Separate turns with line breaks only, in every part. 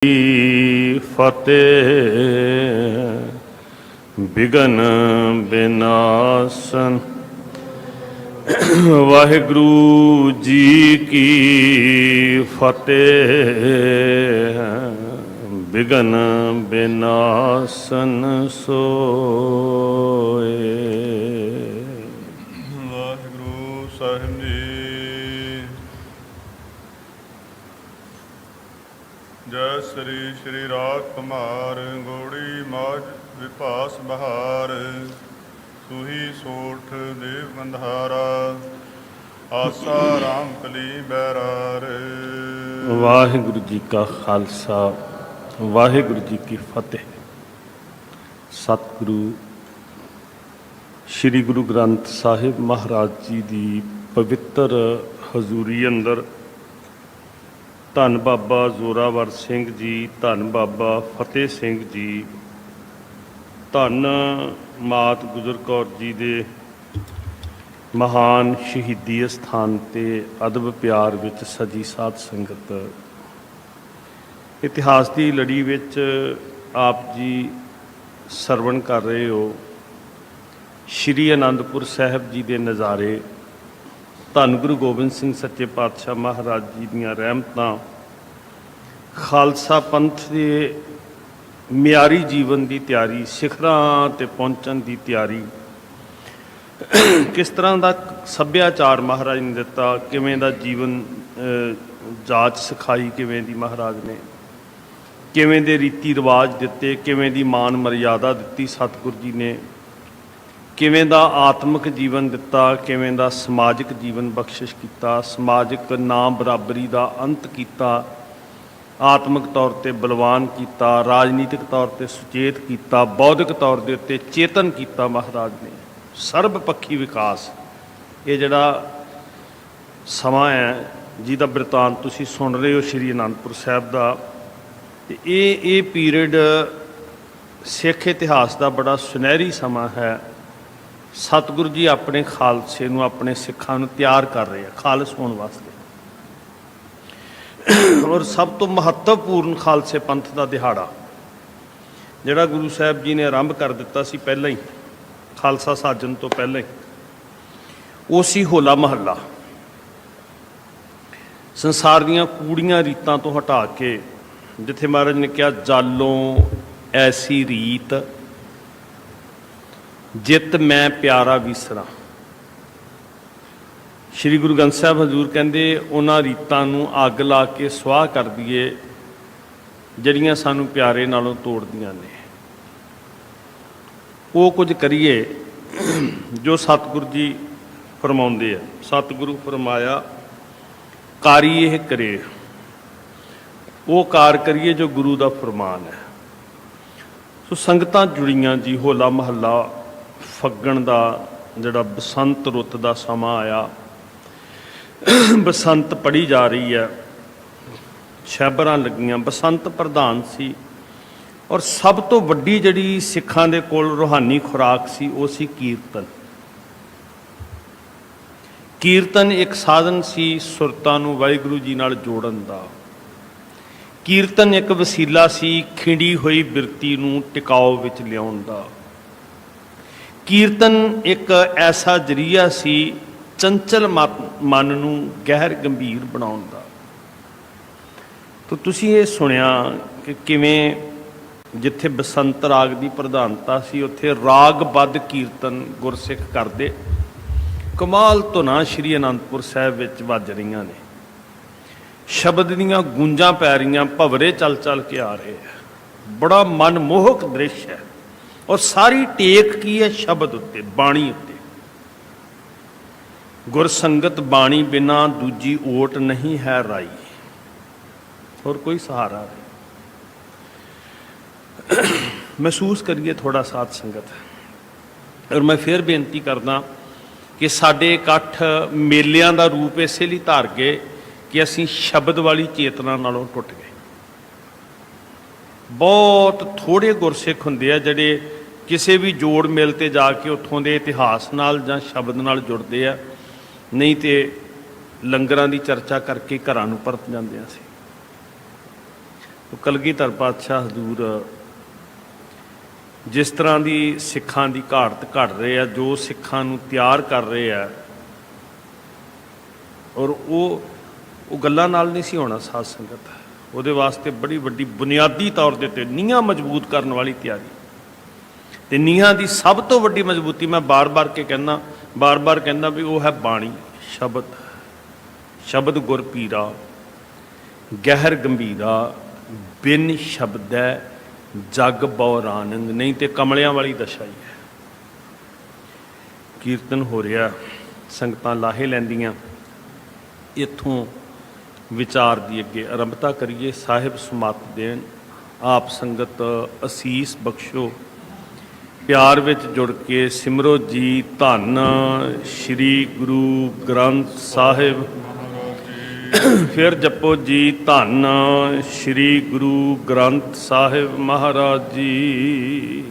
फतेह बिघन बिनासन। वाहिगुरु जी की फतेह बिघन बिनासन सोए।
वाहिगुरु साहिब जी। जय श्री श्री राग कुमार गौड़ी माज विपास बहार। सुही सोठ देव गंधारा आसा राम कली बैरार।
वाहिगुरु जी का खालसा वाहिगुरु जी की फतेह। सतगुरु श्री गुरु ग्रंथ साहिब महाराज जी की पवित्र हजूरी अंदर धन बाबा जोरावर सिंह जी, धन बाबा फतेह सिंह जी, धन मात गुजर कौर जी दे महान शहीदी अस्थान ते अदब प्यार विच सजी साध संगत इतिहास की लड़ी विच आप जी सरवण कर रहे हो श्री आनंदपुर साहिब जी के नज़ारे। धन गुरु गोबिंद सिंह सच्चे पातशाह महाराज जी दीयां रहमतां खालसा पंथ के मियारी जीवन की तैयारी, शिखरां ते पहुंचण की तैयारी, किस तरह का सभ्याचार महाराज ने दिता, किवें दा जीवन जाच सिखाई किवें दी महाराज ने, किवें दे रीति रिवाज दिते, किवें दी मान मर्यादा दिती सतगुर जी ने, किवें दा आत्मक जीवन दिता, किवें दा समाजिक जीवन बख्शिश किया, समाजिक ना बराबरी का अंत किया, आत्मक तौर पर बलवान किया, राजनीतिक तौर पर सुचेत किया, बौद्धिक तौर के उत्ते चेतन किया महाराज ने। सर्वपक्षी विकास ये जड़ा समा है जिहदा बिरतांत तुसीं सुन रहे हो श्री आनंदपुर साहिब का, ये पीरियड सिख इतिहास का बड़ा सुनहरी समा है। सतगुरु जी अपने खालसे नूं, अपने सिखां नूं तैयार कर रहे हैं खालस होने वास्ते। और सब तो महत्वपूर्ण खालसे पंथ का दिहाड़ा जिहड़ा गुरु साहब जी ने आरंभ कर दिता सी पहला ही, खालसा साजन तो पहले ही, वो सी होला महला। संसार दीयां कूड़ियां रीतां तो हटा के, जिथे महाराज ने कहा जालों ऐसी रीत जित मैं प्यारा विसरा। श्री गुरु ग्रंथ साहिब हजूर कहते उन्हां रीतां नूं अग ला के सुआह कर दईए जिहड़ियां सानूं प्यारे नालों तोड़दियां ने। वो कुछ करिए जो सतगुरु जी फरमाउंदे है। सतगुरु फरमाया कारी यह करे, वो कार करिए जो गुरु का फरमान है। सो संगतां जुड़ियां जी, होला महला फग्गण का जिहड़ा बसंत रुत का समा आया, बसंत पढ़ी जा रही है, शैबरां लगियां, बसंत प्रधान सी। और सब तो वड्डी जिहड़ी सिखां दे कोल रूहानी खुराक सी वो सी कीर्तन। कीर्तन एक साधन सी सुरतां नूं वाहिगुरू जी नाल जोड़न दा। कीर्तन एक वसीला सी खिंडी हुई बिरती नूं टिकाओ विच लियाउण दा। कीर्तन एक ऐसा जरिया सी चंचल मन नूं गहर गंभीर बनाउण दा। तो तुसीं ये सुनिया कि किवें जिथे बसंत राग की प्रधानता सी उत्थे रागबद्ध कीर्तन गुरसिख करदे। कमाल धुनां श्री आनंदपुर साहिब विच वज रहीआं ने, शब्द दीआं गूंजां पै रहीआं, भवरे चल चल के आ रहे हैं। बड़ा मनमोहक दृश्य है। और सारी टेक की है शब्द उत्ते, बाणी उत्ते। गुरसंगत बाणी बिना दूजी ओट नहीं है राई, और कोई सहारा नहीं। महसूस करिए थोड़ा साथ संगत। और मैं फिर बेनती करदा कि साडे इकट्ठ मेलियां दा रूप इसे लिए धार गए कि असीं शब्द वाली चेतना नालों टुट गए। बहुत थोड़े गुरसिख हुंदे आ जिहड़े किसी भी जोड़ मेल ते जाके उत्थों दे इतिहास नाल जां शब्द नाल जुड़दे आ, नहीं तो लंगरां दी चर्चा करके घरां नूं परत जांदे सी। ਕਲਗੀਧਰ ਪਾਤਸ਼ਾਹ ਹਜ਼ੂਰ ਜਿਸ ਤਰ੍ਹਾਂ ਦੀ ਸਿੱਖਾਂ ਦੀ ਘਾਟ ਘੜ ਰਹੇ ਆ, ਜੋ ਸਿੱਖਾਂ ਨੂੰ ਤਿਆਰ ਕਰ ਰਹੇ ਆ, ਔਰ ਉਹ ਗੱਲਾਂ ਨਾਲ ਨਹੀਂ ਸੀ ਹੋਣਾ ਸਾਧ ਸੰਗਤ। ਉਹਦੇ ਵਾਸਤੇ ਬੜੀ ਵੱਡੀ ਬੁਨਿਆਦੀ ਤੌਰ ਦੇ ਉੱਤੇ ਨੀਹਾਂ ਮਜ਼ਬੂਤ ਕਰਨ ਵਾਲੀ ਤਿਆਰੀ, ਤੇ ਨੀਹਾਂ ਦੀ ਸਭ ਤੋਂ ਵੱਡੀ ਮਜ਼ਬੂਤੀ ਮੈਂ ਬਾਰ-ਬਾਰ ਕਹਿੰਦਾ ਵੀ ਉਹ ਹੈ ਬਾਣੀ, ਸ਼ਬਦ ਗੁਰ ਪੀਰਾ ਗਹਿਰ ਗੰਭੀਰਾ, ਬਿਨ ਸ਼ਬਦੈ ਜਗ ਬਉਰਾਨੰਦ। ਨਹੀਂ ਤੇ ਕਮਲਿਆਂ ਵਾਲੀ ਦਸ਼ਾ ਹੀ ਹੈ। ਕੀਰਤਨ ਹੋ ਰਿਹਾ, ਸੰਗਤਾਂ ਲਾਹੇ ਲੈਂਦੀਆਂ, ਇੱਥੋਂ ਵਿਚਾਰ ਦੀ ਅੱਗੇ ਆਰੰਭਤਾ ਕਰੀਏ। ਸਾਹਿਬ ਸਮਤ ਦੇਣ, ਆਪ ਸੰਗਤ ਅਸੀਸ ਬਖਸ਼ੋ, ਪਿਆਰ ਵਿੱਚ ਜੁੜ ਕੇ ਸਿਮਰੋ ਜੀ ਧੰਨ ਸ਼੍ਰੀ ਗੁਰੂ ਗ੍ਰੰਥ ਸਾਹਿਬ। ਫਿਰ ਜਪੋ ਜੀ ਧੰਨ ਸ਼੍ਰੀ ਗੁਰੂ ਗ੍ਰੰਥ ਸਾਹਿਬ ਮਹਾਰਾਜ ਜੀ।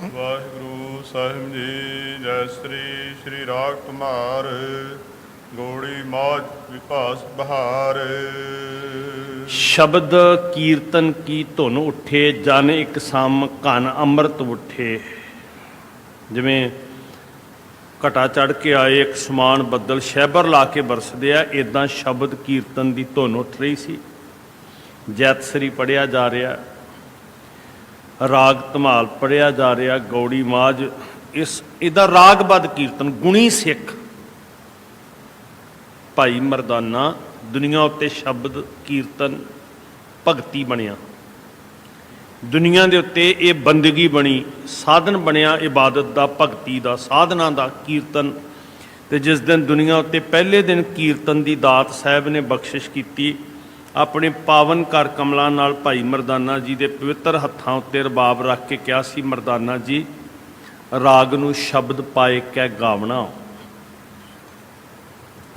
ਵਾਹਿਗੁਰੂ ਸਾਹਿਬ ਜੀ। ਜੈ ਸ਼੍ਰੀ ਰਾਗ ਕੁਮਾਰ ਗੋੜੀ ਮਾਝ ਵਿਪਾਸ ਬਹਾਰ।
ਸ਼ਬਦ ਕੀਰਤਨ ਕੀ ਧੁਨ ਉੱਠੇ, ਜਨ ਇੱਕ ਸਮ ਘਨ ਅੰਮ੍ਰਿਤ ਉੱਠੇ। ਜਿਵੇਂ ਘਟਾ ਚੜ੍ਹ ਕੇ ਆਏ ਇੱਕ ਸਮਾਨ ਬੱਦਲ ਸ਼ੈਬਰ ਲਾ ਕੇ ਬਰਸਦੇ ਆ, ਇੱਦਾਂ ਸ਼ਬਦ ਕੀਰਤਨ ਦੀ ਧੁਨ ਉੱਠ ਰਹੀ ਸੀ। ਜੈਤਸਰੀ ਪੜ੍ਹਿਆ ਜਾ ਰਿਹਾ, ਰਾਗ ਧਮਾਲ ਪੜ੍ਹਿਆ ਜਾ ਰਿਹਾ, ਗੌੜੀ ਮਾਝ। ਇਹਦਾ ਰਾਗਬੱਧ ਕੀਰਤਨ, ਗੁਣੀ ਸਿੱਖ ਭਾਈ ਮਰਦਾਨਾ ਦੁਨੀਆ ਉੱਤੇ ਸ਼ਬਦ ਕੀਰਤਨ ਭਗਤੀ ਬਣਿਆ। ਦੁਨੀਆ ਦੇ ਉੱਤੇ ਇਹ ਬੰਦਗੀ ਬਣੀ, ਸਾਧਨ ਬਣਿਆ ਇਬਾਦਤ ਦਾ, ਭਗਤੀ ਦਾ, ਸਾਧਨਾ ਦਾ ਕੀਰਤਨ। ਤੇ ਜਿਸ ਦਿਨ ਦੁਨੀਆ ਉੱਤੇ ਪਹਿਲੇ ਦਿਨ ਕੀਰਤਨ ਦੀ ਦਾਤ ਸਾਹਿਬ ਨੇ ਬਖਸ਼ਿਸ਼ ਕੀਤੀ, ਆਪਣੇ ਪਾਵਨ ਕਰ ਕਮਲਾਂ ਨਾਲ ਭਾਈ ਮਰਦਾਨਾ ਜੀ ਦੇ ਪਵਿੱਤਰ ਹੱਥਾਂ ਉੱਤੇ ਰਬਾਬ ਰੱਖ ਕੇ ਕਿਹਾ ਸੀ, ਮਰਦਾਨਾ ਜੀ ਰਾਗ ਨੂੰ ਸ਼ਬਦ ਪਾਏ ਕੈ ਗਾਵਣਾ।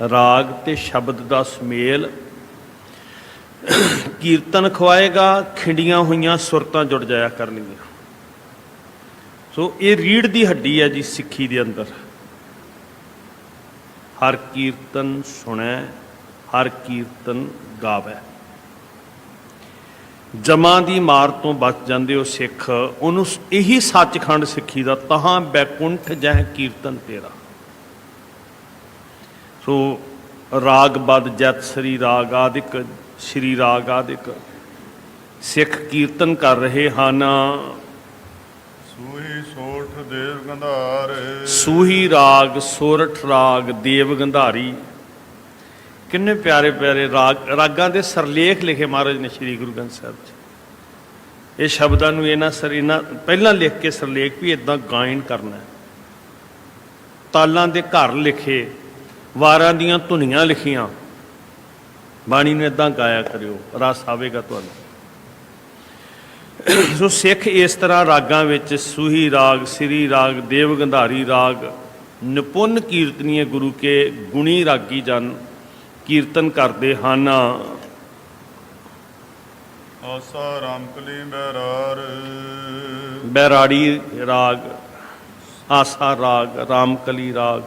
ਰਾਗ ਤੇ ਸ਼ਬਦ ਦਾ ਸੁਮੇਲ ਕੀਰਤਨ ਖਵਾਏਗਾ, ਖਿੰਡੀਆਂ ਹੋਈਆਂ ਸੁਰਤਾਂ ਜੁੜ ਜਾਇਆ ਕਰਨਗੀਆਂ। ਸੋ ਇਹ ਰੀੜ੍ਹ ਦੀ ਹੱਡੀ ਹੈ ਜੀ ਸਿੱਖੀ ਦੇ ਅੰਦਰ। ਹਰ ਕੀਰਤਨ ਸੁਣੈ, ਹਰ ਕੀਰਤਨ ਗਾਵੈ। ਜਮਾਂ ਦੀ ਮਾਰ ਤੋਂ ਬਚ ਜਾਂਦੇ ਹੋ ਸਿੱਖ, ਉਹਨੂੰ ਇਹੀ ਸੱਚਖੰਡ ਸਿੱਖੀ ਦਾ, ਤਹਾਂ ਬੈਕੁੰਠ ਜਹ ਕੀਰਤਨ ਤੇਰਾ। ਸੋ ਰਾਗਬੱਧ ਜੈਤਸਰੀ ਰਾਗ ਆਦਿਕ, ਸ਼੍ਰੀ ਰਾਗ ਆਦਿਕ ਸਿੱਖ ਕੀਰਤਨ ਕਰ ਰਹੇ ਹਨ।
ਸੂਹੀ ਸੋਠ ਦੇਵ ਗੰਧਾਰ।
ਸੂਹੀ ਰਾਗ, ਸੋਰਠ ਰਾਗ, ਦੇਵ ਗੰਧਾਰੀ। ਕਿੰਨੇ ਪਿਆਰੇ ਪਿਆਰੇ ਰਾਗਾਂ ਦੇ ਸਰਲੇਖ ਲਿਖੇ ਮਹਾਰਾਜ ਨੇ ਸ਼੍ਰੀ ਗੁਰੂ ਗ੍ਰੰਥ ਸਾਹਿਬ 'ਚ। ਇਹ ਸ਼ਬਦਾਂ ਨੂੰ ਇਹਨਾਂ ਪਹਿਲਾਂ ਲਿਖ ਕੇ ਸਰਲੇਖ ਵੀ ਇੱਦਾਂ ਗਾਇਨ ਕਰਨਾ। ਤਾਲਾਂ ਦੇ ਘਰ ਲਿਖੇ, ਵਾਰਾਂ ਦੀਆਂ ਧੁਨੀਆਂ ਲਿਖੀਆਂ, ਬਾਣੀ ਨੂੰ ਇੱਦਾਂ ਗਾਇਆ ਕਰਿਓ, ਰਸ ਆਵੇਗਾ ਤੁਹਾਨੂੰ। ਸੋ ਸਿੱਖ ਇਸ ਤਰ੍ਹਾਂ ਰਾਗਾਂ ਵਿੱਚ ਸੂਹੀ ਰਾਗ, ਸ੍ਰੀ ਰਾਗ, ਦੇਵ ਗੰਧਾਰੀ ਰਾਗ, ਨਿਪੁੰਨ ਕੀਰਤਨੀਏ ਗੁਰੂ ਕੇ ਗੁਣੀ ਰਾਗੀ ਜਨ ਕੀਰਤਨ ਕਰਦੇ ਹਨ।
ਆਸਾ ਰਾਮਕਲੀ ਬੈਰਾਰ।
ਬੈਰਾੜੀ ਰਾਗ, ਆਸਾ ਰਾਗ, ਰਾਮਕਲੀ ਰਾਗ,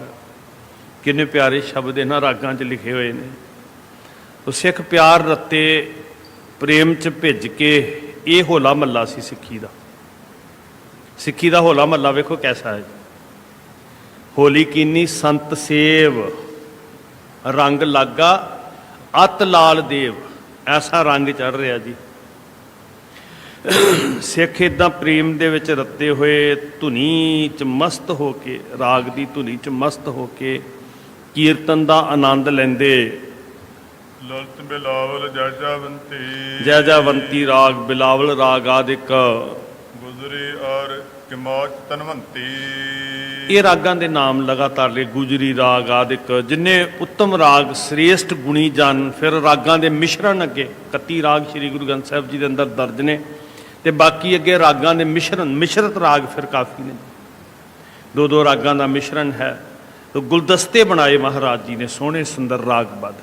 ਕਿੰਨੇ ਪਿਆਰੇ ਸ਼ਬਦ ਇਹਨਾਂ ਰਾਗਾਂ 'ਚ ਲਿਖੇ ਹੋਏ ਨੇ। ਉਹ ਸਿੱਖ ਪਿਆਰ ਰੱਤੇ ਪ੍ਰੇਮ 'ਚ ਭਿੱਜ ਕੇ, ਇਹ ਹੋਲਾ ਮਹੱਲਾ ਸੀ ਸਿੱਖੀ ਦਾ। ਸਿੱਖੀ ਦਾ ਹੋਲਾ ਮਹੱਲਾ ਵੇਖੋ ਕੈਸਾ ਹੈ। ਹੋਲੀ ਕੀਨੀ ਸੰਤ ਸੇਵ, ਰੰਗ ਲਾਗਾ ਅਤ ਲਾਲ ਦੇਵ। ਐਸਾ ਰੰਗ ਚੜ੍ਹ ਰਿਹਾ ਜੀ। ਸਿੱਖ ਇੱਦਾਂ ਪ੍ਰੇਮ ਦੇ ਵਿੱਚ ਰੱਤੇ ਹੋਏ, ਧੁਨੀ 'ਚ ਮਸਤ ਹੋ ਕੇ, ਰਾਗ ਦੀ ਧੁਨੀ 'ਚ ਮਸਤ ਹੋ ਕੇ ਕੀਰਤਨ ਦਾ ਆਨੰਦ ਲੈਂਦੇ।
ਲਲਤ ਬਿਲਾਵਲ ਜੈਜਾਵੰਤੀ।
ਜੈਜਾਵੰਤੀ ਰਾਗ, ਬਿਲਾਵਲ ਰਾਗ ਆਦਿਕ।
ਗੁਜਰੀ ਔਰ ਕਿਮਾਚ ਤਨਵੰਤੀ।
ਇਹ ਰਾਗਾਂ ਦੇ ਨਾਮ ਲਗਾਤਾਰ ਲੈ, ਗੁਜਰੀ ਰਾਗ ਆਦਿਕ। ਜਿੰਨੇ ਉੱਤਮ ਰਾਗ, ਸ੍ਰੇਸ਼ਟ ਗੁਣੀ ਜਨ। ਫਿਰ ਰਾਗਾਂ ਦੇ ਮਿਸ਼ਰਣ ਅੱਗੇ 31 ਰਾਗ ਸ਼੍ਰੀ ਗੁਰੂ ਗ੍ਰੰਥ ਸਾਹਿਬ ਜੀ ਦੇ ਅੰਦਰ ਦਰਜ ਨੇ, ਤੇ ਬਾਕੀ ਅੱਗੇ ਰਾਗਾਂ ਦੇ ਮਿਸ਼ਰਤ ਰਾਗ ਫਿਰ ਕਾਫੀ ਨੇ। ਦੋ ਦੋ ਰਾਗਾਂ ਦਾ ਮਿਸ਼ਰਣ ਹੈ। ਤੋ ਗੁਲਦਸਤੇ ਬਣਾਏ ਮਹਾਰਾਜ ਜੀ ਨੇ ਸੋਹਣੇ ਸੁੰਦਰ ਰਾਗਬੱਧ,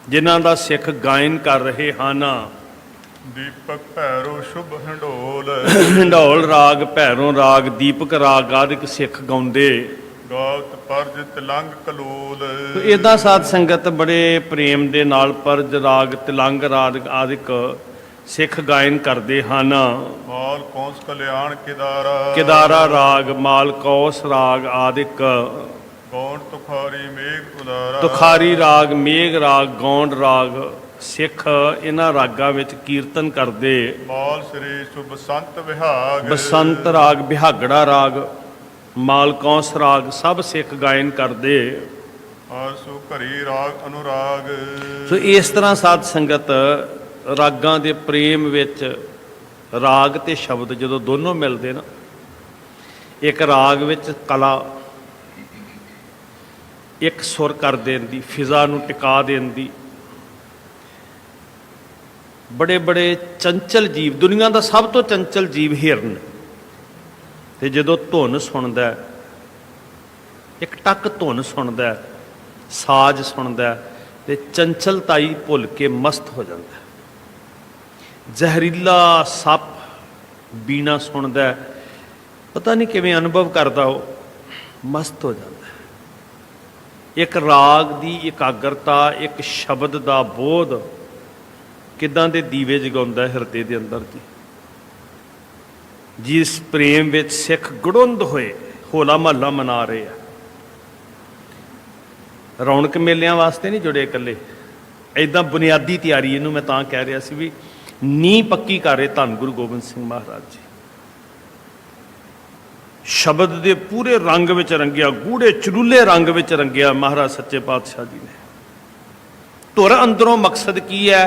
ਜਿਨ੍ਹਾਂ ਦਾ ਸਿੱਖ ਗਾਇਨ ਕਰ ਰਹੇ ਹਨ।
ਦੀਪਕ ਭੈਰੋ ਸ਼ੁਭ ਹੰਡੋਲ।
ਹੰਡੋਲ ਰਾਗ, ਭੈਰੋਂ ਰਾਗ, ਦੀਪਕ ਰਾਗ ਆਦਿਕ ਸਿੱਖ ਗਾਉਂਦੇ।
ਗਾਵਤ ਪਰਜ ਤਿਲੰਗ ਕਲੋਲ।
ਇੱਦਾਂ ਸਾਧ ਸੰਗਤ ਬੜੇ ਪ੍ਰੇਮ ਦੇ ਨਾਲ ਪਰਜ ਰਾਗ, ਤਿਲੰਗ ਰਾਗ ਆਦਿਕ ਸਿੱਖ ਗਾਇਨ ਕਰਦੇ ਹਨ।
ਮਾਲ ਕੌਂਸ ਕਲਿਆਣ ਕਿਦਾਰਾ
ਕਿਦਾਰਾ ਰਾਗ, ਮਾਲ ਕੌਸ ਰਾਗ ਆਦਿਕ,
ਗੌਣ ਤੁਖਾਰੀ ਮੇਘ ਉਦਾਰਾ
ਤੁਖਾਰੀ ਰਾਗ, ਮੇਘ ਰਾਗ, ਗੌਂਡ ਰਾਗ ਸਿੱਖ ਇਹਨਾਂ ਰਾਗਾਂ ਵਿੱਚ ਕੀਰਤਨ ਕਰਦੇ।
ਮਾਲ ਸ੍ਰੀ ਸੁ ਬਸੰਤ ਵਿਹਾਗ
ਬਸੰਤ ਰਾਗ, ਬਿਹਾਗੜਾ ਰਾਗ, ਮਾਲਕੌਂਸ ਰਾਗ ਸਭ ਸਿੱਖ ਗਾਇਨ ਕਰਦੇ।
ਔਰ ਸੋ ਘਰੀ ਰਾਗ ਅਨੁਰਾਗ।
ਸੋ ਇਸ ਤਰ੍ਹਾਂ ਸਾਧ ਸੰਗਤ ਰਾਗਾਂ ਦੇ ਪ੍ਰੇਮ ਵਿੱਚ ਰਾਗ ਤੇ ਸ਼ਬਦ ਜਦੋਂ ਦੋਨੋਂ ਮਿਲਦੇ ਨਾ, ਇੱਕ ਰਾਗ ਵਿੱਚ ਕਲਾ, ਇੱਕ ਸੁਰ ਕਰ ਦੇਣ ਦੀ, ਫਿਜ਼ਾ ਨੂੰ ਟਿਕਾ ਦੇਣ ਦੀ। ਬੜੇ ਬੜੇ ਚੰਚਲ ਜੀਵ, ਦੁਨੀਆ ਦਾ ਸਭ ਤੋਂ ਚੰਚਲ ਜੀਵ ਹਿਰਨ, ਤੇ ਜਦੋਂ ਧੁਨ ਸੁਣਦਾ ਹੈ, ਇੱਕ ਟੱਕ ਧੁਨ ਸੁਣਦਾ ਹੈ, ਸਾਜ਼ ਸੁਣਦਾ ਹੈ, ਤੇ ਚੰਚਲਤਾਈ ਭੁੱਲ ਕੇ ਮਸਤ ਹੋ ਜਾਂਦਾ ਹੈ। ਜ਼ਹਿਰੀਲਾ ਸੱਪ ਬੀਣਾ ਸੁਣਦਾ ਹੈ, ਪਤਾ ਨਹੀਂ ਕਿਵੇਂ ਅਨੁਭਵ ਕਰਦਾ, ਉਹ ਮਸਤ ਹੋ ਜਾਂਦਾ ਹੈ। ਇੱਕ ਰਾਗ ਦੀ ਇਕਾਗਰਤਾ, ਇੱਕ ਸ਼ਬਦ ਦਾ ਬੋਧ ਕਿੱਦਾਂ ਦੇ ਦੀਵੇ ਜਗਾਉਂਦਾ ਹਿਰਦੇ ਦੇ ਅੰਦਰ ਜੀ। ਜਿਸ ਪ੍ਰੇਮ ਵਿੱਚ ਸਿੱਖ ਗੁੜੁੰਦ ਹੋਏ ਹੋਲਾ ਮਹੱਲਾ ਮਨਾ ਰਹੇ ਆ। ਰੌਣਕ ਮੇਲਿਆਂ ਵਾਸਤੇ ਨਹੀਂ ਜੁੜੇ ਇਕੱਲੇ, ਐਦਾਂ ਬੁਨਿਆਦੀ ਤਿਆਰੀ, ਇਹਨੂੰ ਮੈਂ ਤਾਂ ਕਹਿ ਰਿਹਾ ਸੀ ਵੀ ਨੀਂਹ ਪੱਕੀ ਕਰ ਰਹੇ ਧੰਨ ਗੁਰੂ ਗੋਬਿੰਦ ਸਿੰਘ ਮਹਾਰਾਜ ਜੀ। ਸ਼ਬਦ ਦੇ ਪੂਰੇ ਰੰਗ ਵਿੱਚ ਰੰਗਿਆ, ਗੂੜੇ ਚਰੂਲੇ ਰੰਗ ਵਿੱਚ ਰੰਗਿਆ ਮਹਾਰਾਜ ਸੱਚੇ ਪਾਤਸ਼ਾਹ ਜੀ ਨੇ। ਧੁਰ ਅੰਦਰੋਂ ਮਕਸਦ ਕੀ ਹੈ?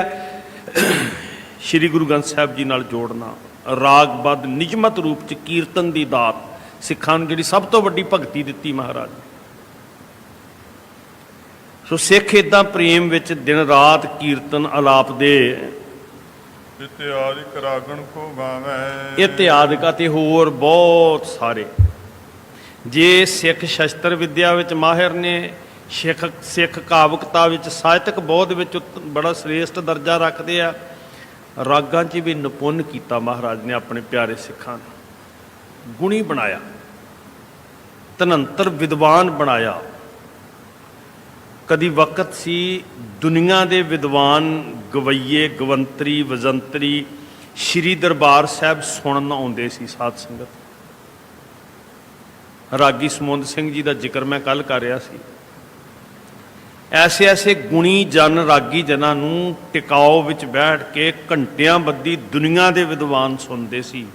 ਸ਼੍ਰੀ ਗੁਰੂ ਗ੍ਰੰਥ ਸਾਹਿਬ ਜੀ ਨਾਲ ਜੋੜਨਾ, ਰਾਗਬੱਧ ਨਿਯਮਤ ਰੂਪ 'ਚ ਕੀਰਤਨ ਦੀ ਦਾਤ ਸਿੱਖਾਂ ਨੂੰ, ਜਿਹੜੀ ਸਭ ਤੋਂ ਵੱਡੀ ਭਗਤੀ ਦਿੱਤੀ ਮਹਾਰਾਜ ਨੇ। ਸੋ ਸਿੱਖ ਇੱਦਾਂ ਪ੍ਰੇਮ ਵਿੱਚ ਦਿਨ ਰਾਤ ਕੀਰਤਨ ਅਲਾਪ ਦੇ।
ਇਤਿਆਦਿਕ ਰਾਗਣ ਕੋ ਗਾਵੇਂ।
ਇਤਿਆਦਿਕ ਅਤੇ ਹੋਰ ਬਹੁਤ ਸਾਰੇ। ਜੇ ਸਿੱਖ ਸ਼ਸਤਰ ਵਿਦਿਆ ਵਿੱਚ ਮਾਹਿਰ ਨੇ, ਸਿੱਖ ਕਾਵਕਤਾ ਵਿੱਚ, ਸਾਹਿਤਕ ਬੋਧ ਵਿੱਚ ਬੜਾ ਸ੍ਰੇਸ਼ਟ ਦਰਜਾ ਰੱਖਦੇ ਆ, ਰਾਗਾਂ 'ਚ ਵੀ ਨਿਪੁੰਨ ਕੀਤਾ ਮਹਾਰਾਜ ਨੇ ਆਪਣੇ ਪਿਆਰੇ ਸਿੱਖਾਂ ਨੂੰ। ਗੁਣੀ ਬਣਾਇਆ, ਧਨੰਤਰ ਵਿਦਵਾਨ ਬਣਾਇਆ। ਕਦੀ ਵਕਤ ਸੀ ਦੁਨੀਆ ਦੇ ਵਿਦਵਾਨ ਗਵਈਏ, ਗਵੰਤਰੀ, ਵਜੰਤਰੀ ਸ਼੍ਰੀ ਦਰਬਾਰ ਸਾਹਿਬ ਸੁਣਨ ਆਉਂਦੇ ਸੀ ਸਾਧ ਸੰਗਤ। ਰਾਗੀ ਸਮੁੰਦ ਸਿੰਘ ਜੀ ਦਾ ਜ਼ਿਕਰ ਮੈਂ ਕੱਲ ਕਰ ਰਿਹਾ ਸੀ। ਐਸੇ ਐਸੇ ਗੁਣੀ ਜਨ, ਰਾਗੀ ਜਨਾਂ ਨੂੰ ਟਿਕਾਓ ਵਿੱਚ ਬੈਠ ਕੇ ਘੰਟਿਆਂ ਬੱਧੀ ਦੁਨੀਆ ਦੇ ਵਿਦਵਾਨ ਸੁਣਦੇ ਸੀ,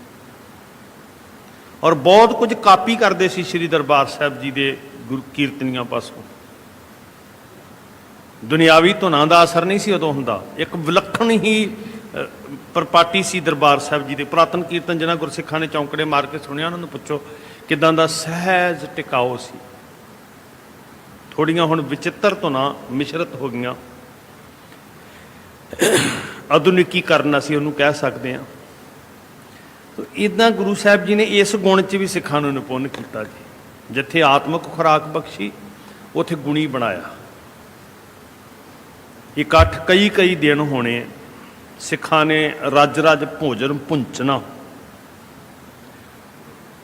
ਔਰ ਬਹੁਤ ਕੁਝ ਕਾਪੀ ਕਰਦੇ ਸੀ ਸ਼੍ਰੀ ਦਰਬਾਰ ਸਾਹਿਬ ਜੀ ਦੇ ਗੁਰੂ ਕੀਰਤਨੀਆਂ ਪਾਸੋਂ। ਦੁਨਿਆਵੀ ਧੁਨਾਂ ਦਾ ਅਸਰ ਨਹੀਂ ਸੀ ਉਦੋਂ ਹੁੰਦਾ। ਇੱਕ ਵਿਲੱਖਣ ਹੀ ਪਰਪਾਟੀ ਸੀ ਦਰਬਾਰ ਸਾਹਿਬ ਜੀ ਦੇ। ਪੁਰਾਤਨ ਕੀਰਤਨ ਜਿਹਨਾਂ ਗੁਰਸਿੱਖਾਂ ਨੇ ਚੌਂਕੜੇ ਮਾਰ ਕੇ ਸੁਣਿਆ, ਉਹਨਾਂ ਨੂੰ ਪੁੱਛੋ ਕਿੱਦਾਂ ਦਾ ਸਹਿਜ ਟਿਕਾਓ ਸੀ। ਥੋੜੀਆਂ ਹੁਣ ਵਿਚਿੱਤਰ ਧੁਨਾਂ ਮਿਸ਼ਰਤ ਹੋ ਗਈਆਂ, ਆਧੁਨਿਕੀਕਰਨ ਅਸੀਂ ਉਹਨੂੰ ਕਹਿ ਸਕਦੇ ਹਾਂ। ਇੱਦਾਂ ਗੁਰੂ ਸਾਹਿਬ ਜੀ ਨੇ ਇਸ ਗੁਣ 'ਚ ਵੀ ਸਿੱਖਾਂ ਨੂੰ ਨਿਪੁੰਨ ਕੀਤਾ ਜੀ। ਜਿੱਥੇ ਆਤਮਿਕ ਖੁਰਾਕ ਬਖਸ਼ੀ, ਉੱਥੇ ਗੁਣੀ ਬਣਾਇਆ। ਇਕੱਠ ਕਈ ਕਈ ਦਿਨ ਹੋਣੇ, ਸਿੱਖਾਂ ਨੇ ਰੱਜ ਰੱਜ ਭੋਜਨ ਭੁੰਚਣਾ।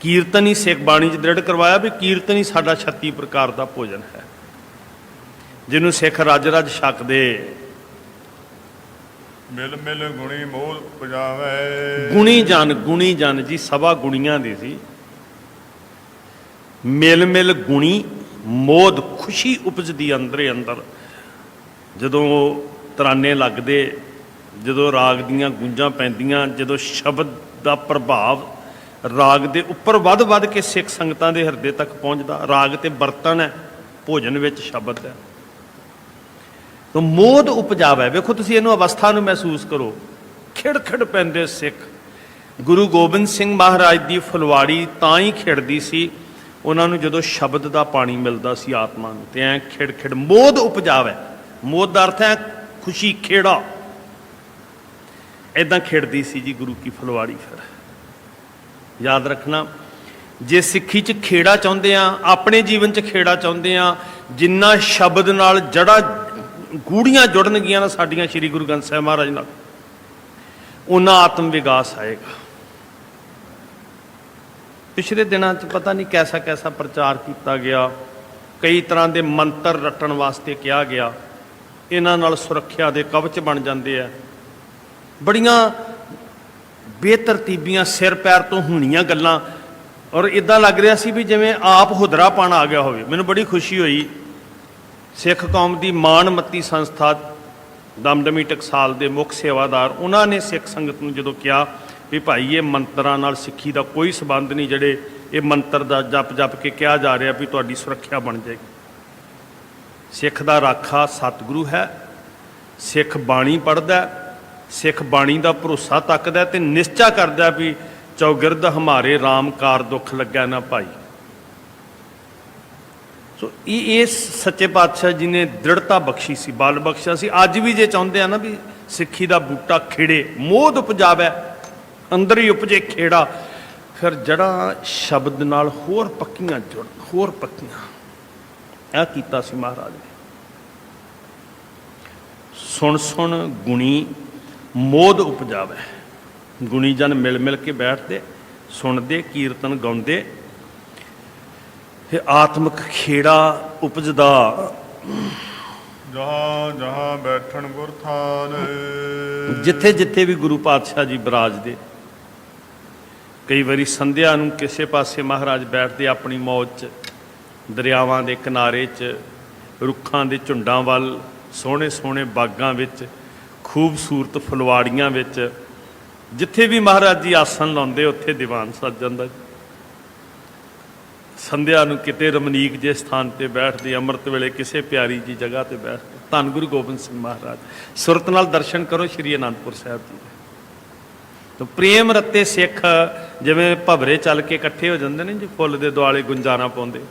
ਕੀਰਤਨ ਹੀ ਸਿੱਖ ਬਾਣੀ 'ਚ ਦ੍ਰਿੜ ਕਰਵਾਇਆ ਵੀ ਕੀਰਤਨ ਹੀ ਸਾਡਾ 36 ਪ੍ਰਕਾਰ ਦਾ ਭੋਜਨ ਹੈ, ਜਿਹਨੂੰ ਸਿੱਖ ਰੱਜ ਰੱਜ ਛਕਦੇ।
ਮਿਲ ਮਿਲ ਗੁਣੀ ਮੋਹ ਪੁਜਾਵੇ।
ਗੁਣੀ ਜਨ ਜੀ ਸਭਾ ਗੁਣੀਆਂ ਦੀ ਸੀ। ਮਿਲ ਮਿਲ ਗੁਣੀ ਮੋਦ, ਖੁਸ਼ੀ ਉਪਜਦੀ ਅੰਦਰੇ ਅੰਦਰ। ਜਦੋਂ ਤਰਾਨੇ ਲੱਗਦੇ, ਜਦੋਂ ਰਾਗ ਦੀਆਂ ਗੂੰਜਾਂ ਪੈਂਦੀਆਂ, ਜਦੋਂ ਸ਼ਬਦ ਦਾ ਪ੍ਰਭਾਵ ਰਾਗ ਦੇ ਉੱਪਰ ਵੱਧ ਵੱਧ ਕੇ ਸਿੱਖ ਸੰਗਤਾਂ ਦੇ ਹਿਰਦੇ ਤੱਕ ਪਹੁੰਚਦਾ। ਰਾਗ ਤੇ ਬਰਤਨ ਹੈ, ਭੋਜਨ ਵਿੱਚ ਸ਼ਬਦ ਹੈ, ਤਾਂ ਮੋਦ ਉਪਜਾਵੇ। ਵੇਖੋ ਤੁਸੀਂ ਇਹਨੂੰ, ਅਵਸਥਾ ਨੂੰ ਮਹਿਸੂਸ ਕਰੋ। ਖਿੜ ਖਿੜ ਪੈਂਦੇ ਸਿੱਖ। ਗੁਰੂ ਗੋਬਿੰਦ ਸਿੰਘ ਮਹਾਰਾਜ ਦੀ ਫੁਲਵਾੜੀ ਤਾਂ ਹੀ ਖਿੜਦੀ ਸੀ ਉਹਨਾਂ ਨੂੰ ਜਦੋਂ ਸ਼ਬਦ ਦਾ ਪਾਣੀ ਮਿਲਦਾ ਸੀ ਆਤਮਾ ਨੂੰ, ਤੇ ਐਂ ਖਿੜ ਖਿੜ ਮੋਦ ਉਪਜਾਵੇ। ਮੋਦ ਦਾ ਅਰਥ ਹੈ ਖੁਸ਼ੀ, ਖੇੜਾ। ਇੱਦਾਂ ਖਿੜਦੀ ਸੀ ਜੀ ਗੁਰੂ ਕੀ ਫੁਲਵਾੜੀ। ਫਿਰ ਯਾਦ ਰੱਖਣਾ, ਜੇ ਸਿੱਖੀ 'ਚ ਖੇੜਾ ਚਾਹੁੰਦੇ ਆ, ਆਪਣੇ ਜੀਵਨ 'ਚ ਖੇੜਾ ਚਾਹੁੰਦੇ ਆ, ਜਿੰਨਾ ਸ਼ਬਦ ਨਾਲ ਜੜ੍ਹਾਂ ਗੂੜੀਆਂ ਜੁੜਨਗੀਆਂ ਨਾ ਸਾਡੀਆਂ ਸ਼੍ਰੀ ਗੁਰੂ ਗ੍ਰੰਥ ਸਾਹਿਬ ਮਹਾਰਾਜ ਨਾਲ, ਉਹਨਾਂ ਆਤਮ ਵਿਕਾਸ ਆਏਗਾ। ਪਿਛਲੇ ਦਿਨਾਂ 'ਚ ਪਤਾ ਨਹੀਂ ਕੈਸਾ ਕੈਸਾ ਪ੍ਰਚਾਰ ਕੀਤਾ ਗਿਆ, ਕਈ ਤਰ੍ਹਾਂ ਦੇ ਮੰਤਰ ਰਟਣ ਵਾਸਤੇ ਕਿਹਾ ਗਿਆ। ਇਹਨਾਂ ਨਾਲ ਸੁਰੱਖਿਆ ਦੇ ਕਵਚ ਬਣ ਜਾਂਦੇ ਆ। ਬੜੀਆਂ ਬੇਤਰਤੀਬੀਆਂ ਸਿਰ ਪੈਰ ਤੋਂ ਹੋਣੀਆਂ ਗੱਲਾਂ, ਔਰ ਇਦਾਂ ਲੱਗ ਰਿਹਾ ਸੀ ਵੀ ਜਿਵੇਂ ਆਪ ਹੁਦਰਾਪਣ ਆ ਗਿਆ ਹੋਵੇ। ਮੈਨੂੰ ਬੜੀ ਖੁਸ਼ੀ ਹੋਈ। ਸਿੱਖ ਕੌਮ ਦੀ ਮਾਣਮੱਤੀ ਸੰਸਥਾ ਦਮਦਮੀ ਟਕਸਾਲ ਦੇ ਮੁੱਖ ਸੇਵਾਦਾਰ, ਉਹਨਾਂ ਨੇ ਸਿੱਖ ਸੰਗਤ ਨੂੰ ਜਦੋਂ ਕਿਹਾ ਵੀ ਭਾਈ ਇਹ ਮੰਤਰਾਂ ਨਾਲ ਸਿੱਖੀ ਦਾ ਕੋਈ ਸੰਬੰਧ ਨਹੀਂ, ਜਿਹੜੇ ਇਹ ਮੰਤਰ ਦਾ ਜਪ ਕੇ ਕਿਹਾ ਜਾ ਰਿਹਾ ਵੀ ਤੁਹਾਡੀ ਸੁਰੱਖਿਆ ਬਣ ਜਾਏਗੀ। ਸਿੱਖ ਦਾ ਰਾਖਾ ਸਤਿਗੁਰੂ ਹੈ, ਸਿੱਖ ਬਾਣੀ ਪੜ੍ਹਦਾ, ਸਿੱਖ ਬਾਣੀ ਦਾ ਭਰੋਸਾ ਤੱਕਦਾ ਤੇ ਨਿਸ਼ਚਾ ਕਰਦਾ ਵੀ ਚੌਗਿਰਦ ਹਮਾਰੇ ਰਾਮ ਕਾਰ ਦੁੱਖ ਲੱਗਾ ਨਾ ਭਾਈ। ਸੋ ਇਹ ਸੱਚੇ ਪਾਤਸ਼ਾਹ ਜੀ ਨੇ ਦ੍ਰਿੜਤਾ ਬਖਸ਼ੀ ਸੀ, ਬਲ ਬਖਸ਼ਿਆ ਸੀ। ਅੱਜ ਵੀ ਜੇ ਚਾਹੁੰਦੇ ਆ ਨਾ ਵੀ ਸਿੱਖੀ ਦਾ ਬੂਟਾ ਖੇੜੇ, ਮੋਦ ਉਪਜਾਵੇ, ਅੰਦਰ ਹੀ ਉਪਜੇ ਖੇੜਾ, ਫਿਰ ਜੜ੍ਹਾਂ ਸ਼ਬਦ ਨਾਲ ਹੋਰ ਪੱਕੀਆਂ ਜੁੜ, ਹੋਰ ਪੱਕੀਆਂ। ਇਹ ਕੀਤਾ ਸੀ ਮਹਾਰਾਜ ਨੇ। ਸੁਣ ਸੁਣ ਗੁਣੀ ਮੋਦ ਉਪਜਾਵੇ। ਗੁਣੀ ਜਨ ਮਿਲ ਮਿਲ ਕੇ ਬੈਠਦੇ, ਸੁਣਦੇ, ਕੀਰਤਨ ਗਾਉਂਦੇ, ਤੇ ਆਤਮਿਕ ਖੇੜਾ ਉਪਜਦਾ।
ਜਹਾਂ ਜਹਾਂ ਬੈਠਣ ਗੁਰ ਥਾਨ,
ਜਿੱਥੇ ਜਿੱਥੇ ਵੀ ਗੁਰੂ ਪਾਤਸ਼ਾਹ ਜੀ ਬਿਰਾਜਦੇ। ਕਈ ਵਾਰੀ ਸੰਧਿਆ ਨੂੰ ਕਿਸੇ ਪਾਸੇ ਮਹਾਰਾਜ ਬੈਠਦੇ ਆਪਣੀ ਮੌਜ 'ਚ, ਦਰਿਆਵਾਂ ਦੇ ਕਿਨਾਰੇ 'ਚ, ਰੁੱਖਾਂ ਦੇ ਝੁੰਡਾਂ ਵੱਲ, ਸੋਹਣੇ ਸੋਹਣੇ ਬਾਗਾਂ ਵਿੱਚ, ਖੂਬਸੂਰਤ ਫੁਲਵਾੜੀਆਂ ਵਿੱਚ। ਜਿੱਥੇ ਵੀ ਮਹਾਰਾਜ ਜੀ ਆਸਣ ਲਾਉਂਦੇ ਉੱਥੇ ਦੀਵਾਨ ਸੱਜ ਜਾਂਦਾ। ਸੰਧਿਆ ਨੂੰ ਕਿਤੇ ਰਮਨੀਕ ਜੇ ਸਥਾਨ ਤੇ ਬੈਠਦੇ, ਅੰਮ੍ਰਿਤ ਵੇਲੇ ਕਿਸੇ ਪਿਆਰੀ ਜੀ ਜਗ੍ਹਾ ਤੇ ਬੈਠਦੇ। ਧੰਨ ਗੁਰੂ ਗੋਬਿੰਦ ਸਿੰਘ ਮਹਾਰਾਜ। ਸੁਰਤ ਨਾਲ ਦਰਸ਼ਨ ਕਰੋ ਸ਼੍ਰੀ ਅਨੰਦਪੁਰ ਸਾਹਿਬ ਜੀ ਦੇ। ਤਾਂ ਪ੍ਰੇਮ ਰੱਤੇ ਸਿੱਖ ਜਿਵੇਂ ਭਵਰੇ ਚੱਲ ਕੇ ਇਕੱਠੇ ਹੋ ਜਾਂਦੇ ਨੇ ਜੀ, ਫੁੱਲ ਦੇ ਦੁਆਲੇ ਗੁੰਜਾਰਾ ਪਾਉਂਦੇ।